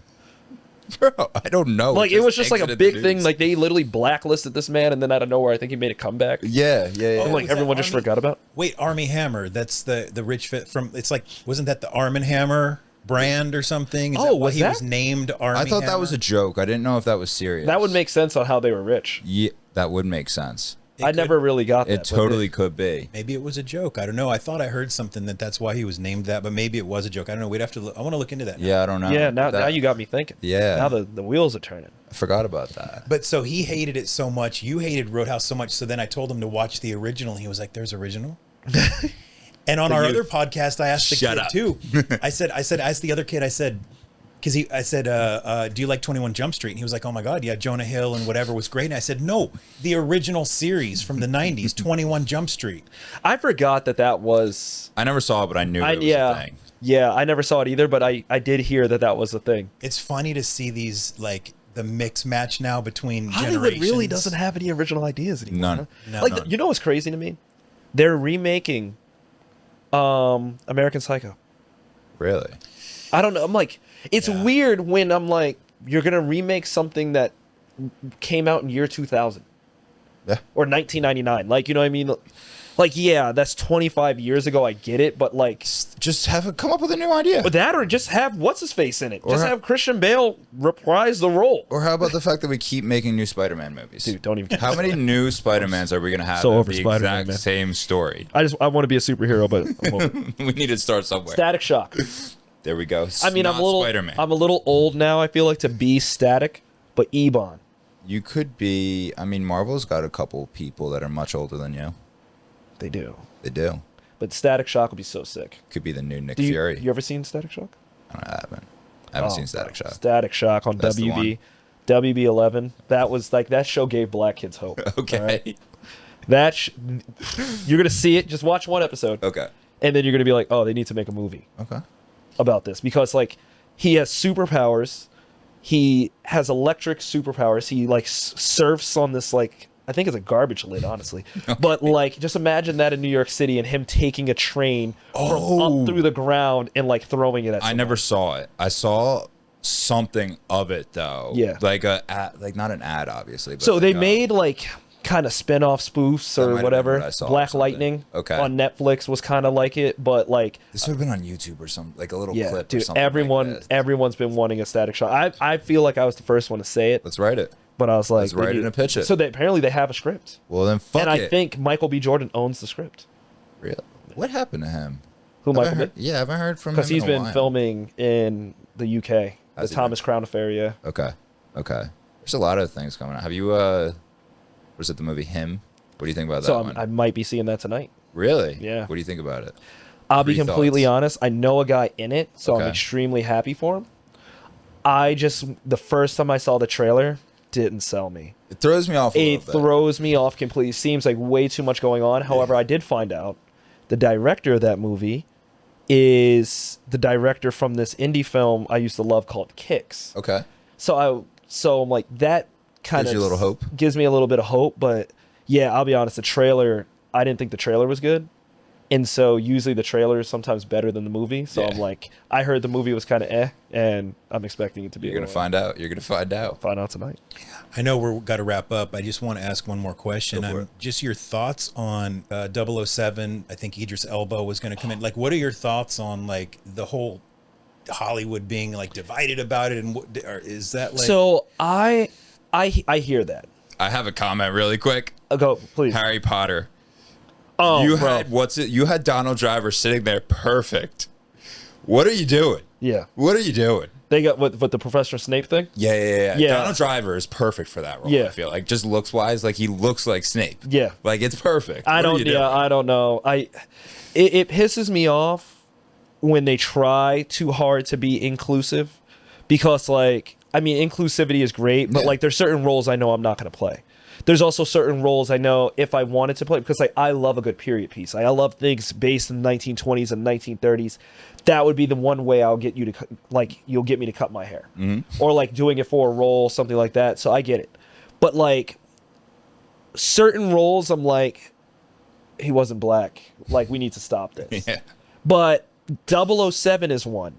Bro, I don't know. Like it was just like a big thing. Like they literally blacklisted this man, and then out of nowhere, I think he made a comeback. Yeah. And like everyone just forgot about. Wait, Army Hammer. That's the rich fit from. It's like wasn't that the Arm & Hammer brand or something? Is that why he was named Army? I thought Hammer? that was a joke. I didn't know if that was serious. That would make sense on how they were rich. Yeah, that would make sense. I never really got that. It totally could be. Maybe it was a joke. I don't know. I thought I heard something that's why he was named that, but maybe it was a joke. I don't know. We'd have to look. I want to look into that now. Yeah, I don't know. Yeah, now you got me thinking. Yeah. Now the wheels are turning. I forgot about that. But so he hated it so much. You hated Roadhouse so much. So then I told him to watch the original. And he was like, "There's original." And on our other podcast, I asked the kid too. I asked the other kid. I said, because I said, do you like 21 Jump Street? And he was like, oh my God, yeah, Jonah Hill and whatever was great. And I said, no, the original series from the 90s, 21 Jump Street. I forgot that was... I never saw it, but I knew it was a thing. Yeah, I never saw it either, but I did hear that was a thing. It's funny to see these, like, the mix match now between Hollywood generations. really doesn't have any original ideas anymore. None. No, like, none. you know what's crazy to me? They're remaking American Psycho. Really? I don't know. I'm like, it's weird when I'm like, you're going to remake something that came out in year 2000. Yeah. Or 1999. Like, you know what I mean? Like, yeah, that's 25 years ago. I get it. But, like... Just come up with a new idea. But that, or just have what's-his-face in it. Or just have Christian Bale reprise the role. Or how about the fact that we keep making new Spider-Man movies? Dude, don't even... How many new Spider-Mans are we going to have So of over the Spider-Man, exact man. same story? I want to be a superhero, but I won't. We need to start somewhere. Static Shock. There we go. I mean, Not I'm a little old now, I feel like, to be Static, but Ebon. You could be... I mean, Marvel's got a couple people that are much older than you. They do. They do. But Static Shock would be so sick. Could be the new Nick You Fury. ever seen Static Shock? I haven't seen Static Shock. Static Shock on That's the WB. WB 11. That was like, that show gave black kids hope. Okay. Right? You're going to see it. Just watch one episode. Okay. And then you're going to be like, oh, they need to make a movie Okay. about this. Because, like, he has superpowers. He has electric superpowers. He, like, surfs on this, like, I think it's a garbage lid, honestly. Okay. But, like, just imagine that in New York City and him taking a train from up through the ground and, like, throwing it at someone. I never saw it. I saw something of it, though. Yeah. Like not an ad, obviously. But So like they made, like, kind of spin-off spoofs That might or have whatever. been what I saw or Black something. Lightning Okay. on Netflix was kind of like it, but, like... This would have been on YouTube or something, like a little Yeah, clip or dude, something. everyone's been wanting a Static Shock. I feel like I was the first one to say it, Let's write it. but I was like, Let's write it and pitch it. So apparently they have a script, Well, then fuck and it. I think Michael B. Jordan owns the script. Real. What happened to him? Who Haven't Michael heard- B? Yeah, I haven't heard from him Because he's in a been while. filming in the UK, the Has he Thomas Crown Affair. Yeah. Okay. There's a lot of things coming out. Have you, was it the movie Him? What do you think about So that one? I might be seeing that tonight. Really? Yeah. What do you think about it? I'll be Pre-thoughts. completely honest. I know a guy in it, so I'm Okay. extremely happy for him. The first time I saw the trailer, didn't sell me. It throws me off a It little bit. throws me off completely. Seems like way too much going on. However, I did find out the director of that movie is the director from this indie film I used to love called Kicks. Okay. So I'm like, that kind Gives of you a little hope? Gives me a little bit of hope, but yeah, I'll be honest, I didn't think the trailer was good. And so usually the trailer is sometimes better than the movie. So Yeah. I'm like, I heard the movie was kind of and I'm expecting it to be. You're going to find out. You're going to find out. Find out tonight. I know we're got to wrap up. I just want to ask one more question. Go for it. Just your thoughts on 007. I think Idris Elba was going to come in. Like, what are your thoughts on, like, the whole Hollywood being, like, divided about it? And what, or is that, like... So I hear that. I have a comment really quick. Go, please. Harry Potter. Oh, You bro. had You had Donald Driver sitting there perfect. What are you doing? Yeah. What are you doing? They got what the Professor Snape thing? Yeah. Yeah. Donald Driver is perfect for that role. Yeah. I feel like just looks wise, like he looks like Snape. Yeah. Like it's perfect. I What are don't you doing? I don't know. It pisses me off when they try too hard to be inclusive because, like, I mean, inclusivity is great, but Yeah. like there's certain roles I know I'm not going to play. There's also certain roles I know if I wanted to play, because like I love a good period piece. I love things based in the 1920s and 1930s. That would be the one way I'll get you to, like, you'll get me to cut my hair. Mm-hmm. Or like doing it for a role, something like that. So I get it. But like certain roles, I'm like, he wasn't black. Like, we need to stop this. Yeah. But 007 is one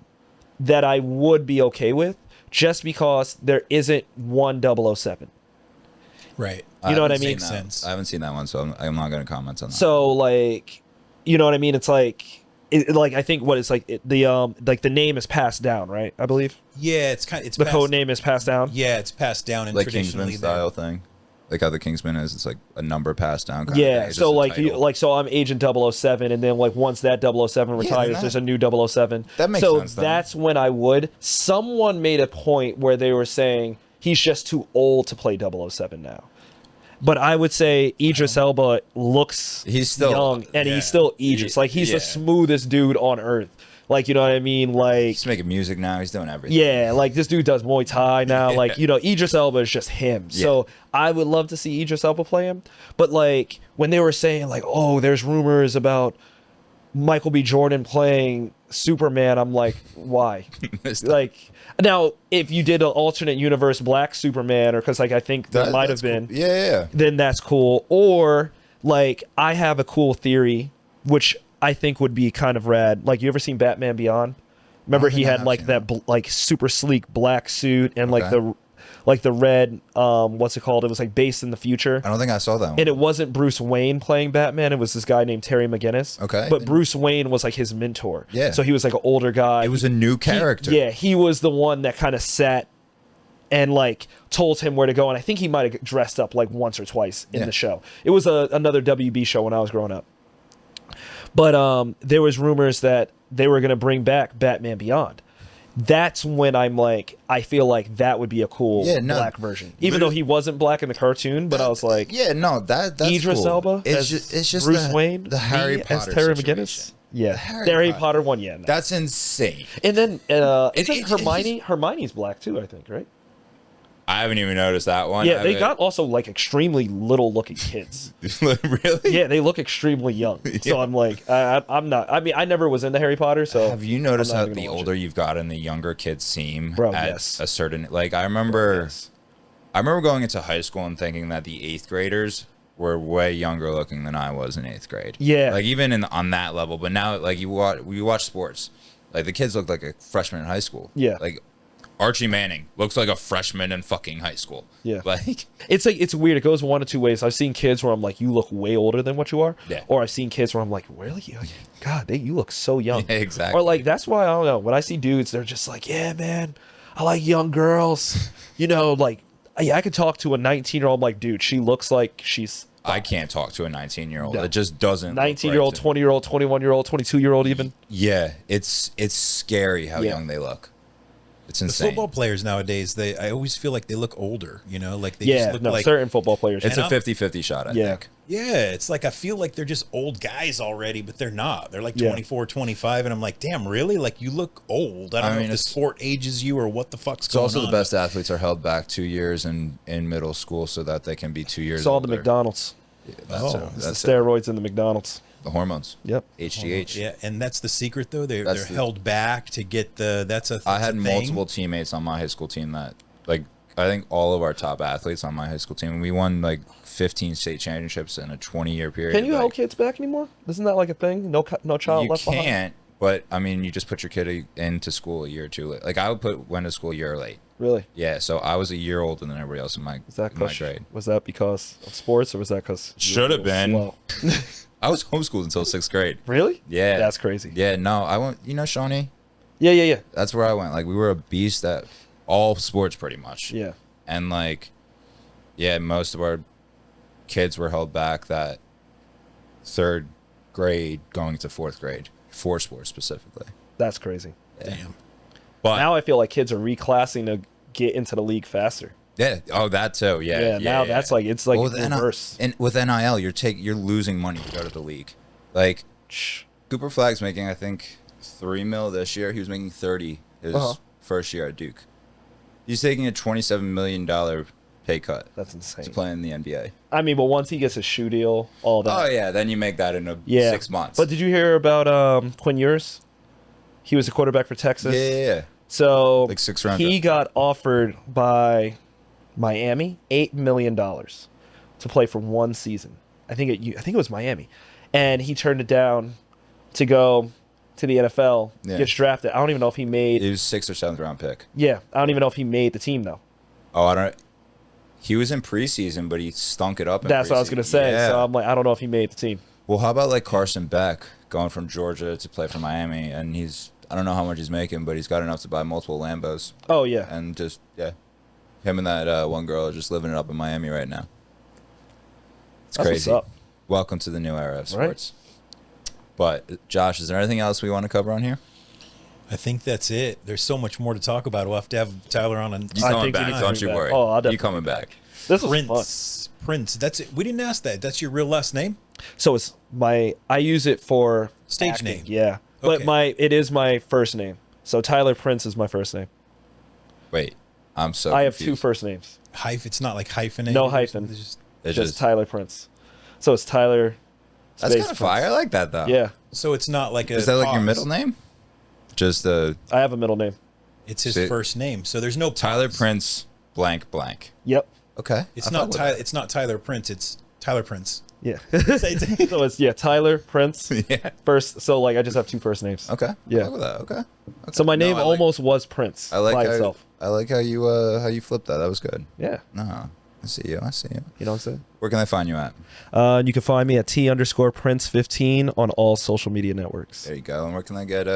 that I would be okay with just because there isn't one 007. Right. You know what I haven't mean? seen that. Sense. I haven't seen that one, so I'm not going to comment on that. So like, you know what I mean? It's like, like I think what it's like like the name is passed down, right? I believe Yeah, it's the code name is passed down. Yeah, it's passed down and like traditionally Kingsman style thing, like how the Kingsman is. It's like a number passed down. Kind of Yeah, thing. It's so just a like title. so I'm Agent 007, and then like once that 007 retires, that- there's a new 007. That makes so sense, though. that's when I would. Someone made a point where they were saying he's just too old to play 007 now. But I would say Idris Elba looks He's still- young, and yeah. he's still Idris. Like, he's Yeah. the smoothest dude on earth. Like, you know what I mean? Like, He's making music now. He's doing everything. yeah, like this dude does Muay Thai now. Like, you know, Idris Elba is just him. Yeah. So I would love to see Idris Elba play him. But like when they were saying like, oh, there's rumors about Michael B. Jordan playing Superman, I'm like, why? Like, now if you did an alternate universe Black Superman, or because like I think there might have been, cool. Yeah. then that's cool. Or like I have a cool theory, which I think would be kind of rad. Like, you ever seen Batman Beyond? Remember he had like that like super sleek black suit and like the red what's it called? It was like based in the future. I don't think I saw that one. And it wasn't Bruce Wayne playing Batman. It was this guy named Terry McGinnis. Okay. But Bruce Wayne was like his mentor. Yeah. So he was like an older guy. It was a new character. He was the one that kind of sat and like told him where to go. And I think he might have dressed up like once or twice in the show. It was another WB show when I was growing up. But there was rumors that they were going to bring back Batman Beyond. That's when I'm like, I feel like that would be a cool black version. Even though he wasn't black in the cartoon, but I was like, that's Idris cool. Elba It's just Bruce Wayne, the Harry Potter as Terry situation. McGinnis. Yeah, Harry Potter one, yeah. No. That's insane. And then Hermione's black too, I think, right? I haven't even noticed that one. Yeah, they got also like extremely little looking kids. Really? Yeah, they look extremely young. So I'm like, I'm not. I mean, I never was into Harry Potter. So have you noticed how the older you've gotten, the younger kids seem? Bro, at yes. a certain like I remember going into high school and thinking that the 8th graders were way younger looking than I was in 8th grade. Yeah, like even on that level. But now, like we watch sports, like the kids look like a freshman in high school. Yeah, like Archie Manning looks like a freshman in fucking high school. Yeah. Like it's weird. It goes one of two ways. I've seen kids where I'm like, you look way older than what you are. Yeah. Or I've seen kids where I'm like, really? God, you look so young. Yeah, exactly. Or like, that's why, I don't know, when I see dudes, they're just like, yeah, man, I like young girls. You know, like, yeah, I could talk to a 19-year-old, like, dude, she looks like she's... I can't talk to a 19-year-old. No. It just doesn't. 19-year-old, 20-year-old, 21-year-old, 22-year-old even. Yeah, it's scary how young they look. It's insane. The football players nowadays, I always feel like they look older, you know? Like they just look like certain football players. It's a 50-50 shot, I think. Yeah, it's like I feel like they're just old guys already, but they're not. They're like 24, 25, and I'm like, damn, really? Like, you look old. I don't know if the sport ages you or what the fuck's going on. It's also the best athletes are held back 2 years in middle school so that they can be 2 years It's all older. the McDonald's. Yeah, that's the steroids in the McDonald's. The hormones. Yep. HGH. Yeah, and that's the secret, though. They're held back to get the... I had multiple teammates on my high school team that, like, I think all of our top athletes on my high school team, we won, like, 15 state championships in a 20-year period. Can you hold kids back anymore? Isn't that like a thing? No child left behind? You can't, but, I mean, you just put your kid into school a year or two late. Like, I went to school a year late. Really? Yeah, so I was a year older than everybody else in my grade. Was that because of sports, or was that because... Should have been. I was homeschooled until 6th grade. Really? Yeah. That's crazy. Yeah, no, I went, Shawnee? Yeah. That's where I went. Like, we were a beast at all sports pretty much. Yeah. And, like, yeah, most of our kids were held back that 3rd grade going to 4th grade for sports specifically. That's crazy. Yeah. Damn. But now I feel like kids are reclassing to get into the league faster. Yeah. Oh, that too. Yeah. Now that's like it's like reverse. And with NIL, you're losing money to go to the league. Like Cooper Flagg's making, I think, $3 million this year. He was making 30 his first year at Duke. He's taking a $27 million pay cut. That's insane. To play in the NBA. I mean, but once he gets a shoe deal, all that. Oh yeah, then you make that in 6 months. But did you hear about Quinn Ewers? He was a quarterback for Texas. Yeah. So like 6th round. He got offered by Miami $8 million to play for one season. I think it was Miami, and he turned it down to go to the NFL. Gets drafted. I don't even know if he made. It was 6th or 7th round pick. Yeah, I don't even know if he made the team though. Oh, I don't. He was in preseason, but he stunk it up. That's what I was gonna say. Yeah. So I'm like, I don't know if he made the team. Well, how about like Carson Beck going from Georgia to play for Miami, and I don't know how much he's making, but he's got enough to buy multiple Lambos. Oh, yeah. And just, him and that one girl are just living it up in Miami right now. It's crazy. What's up. Welcome to the new era of sports. Right. But, Josh, is there anything else we want to cover on here? I think that's it. There's so much more to talk about. We'll have to have Tyler on. You coming back, don't you worry. Oh, I'll definitely. You coming back. This was fun. Prince. That's it. We didn't ask that. That's your real last name? So I use it for stage acting. name. Yeah. But it is my first name. So Tyler Prince is my first name. Wait, I'm so I have confused. 2 first names. It's not like hyphenated. No hyphen. It's Just Tyler Prince. So it's Tyler. That's kind of fire. I like that though. Yeah. So it's not like a. Is that like your pause. middle name? Just the. I have a middle name. It's his first name, so there's no Tyler pause. Prince blank blank. Yep. Okay. It's not It's not Tyler Prince. It's Tyler Prince. Yeah. So it's Tyler Prince. Yeah. First. So like I just have 2 first names. Okay. Yeah. I fuck with that. Okay. So my name almost was Prince I like by how, itself. I like how you flipped that. That was good. Yeah. No, I see you. I see you. You know what I'm saying? Where can I find you at? You can find me at T_Prince15 on all social media networks. There you go. And where can I get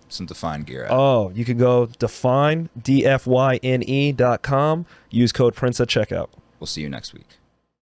some DFYNE gear at? Oh, you can go DFYNE, DFYNE.com. Use code Prince at checkout. We'll see you next week.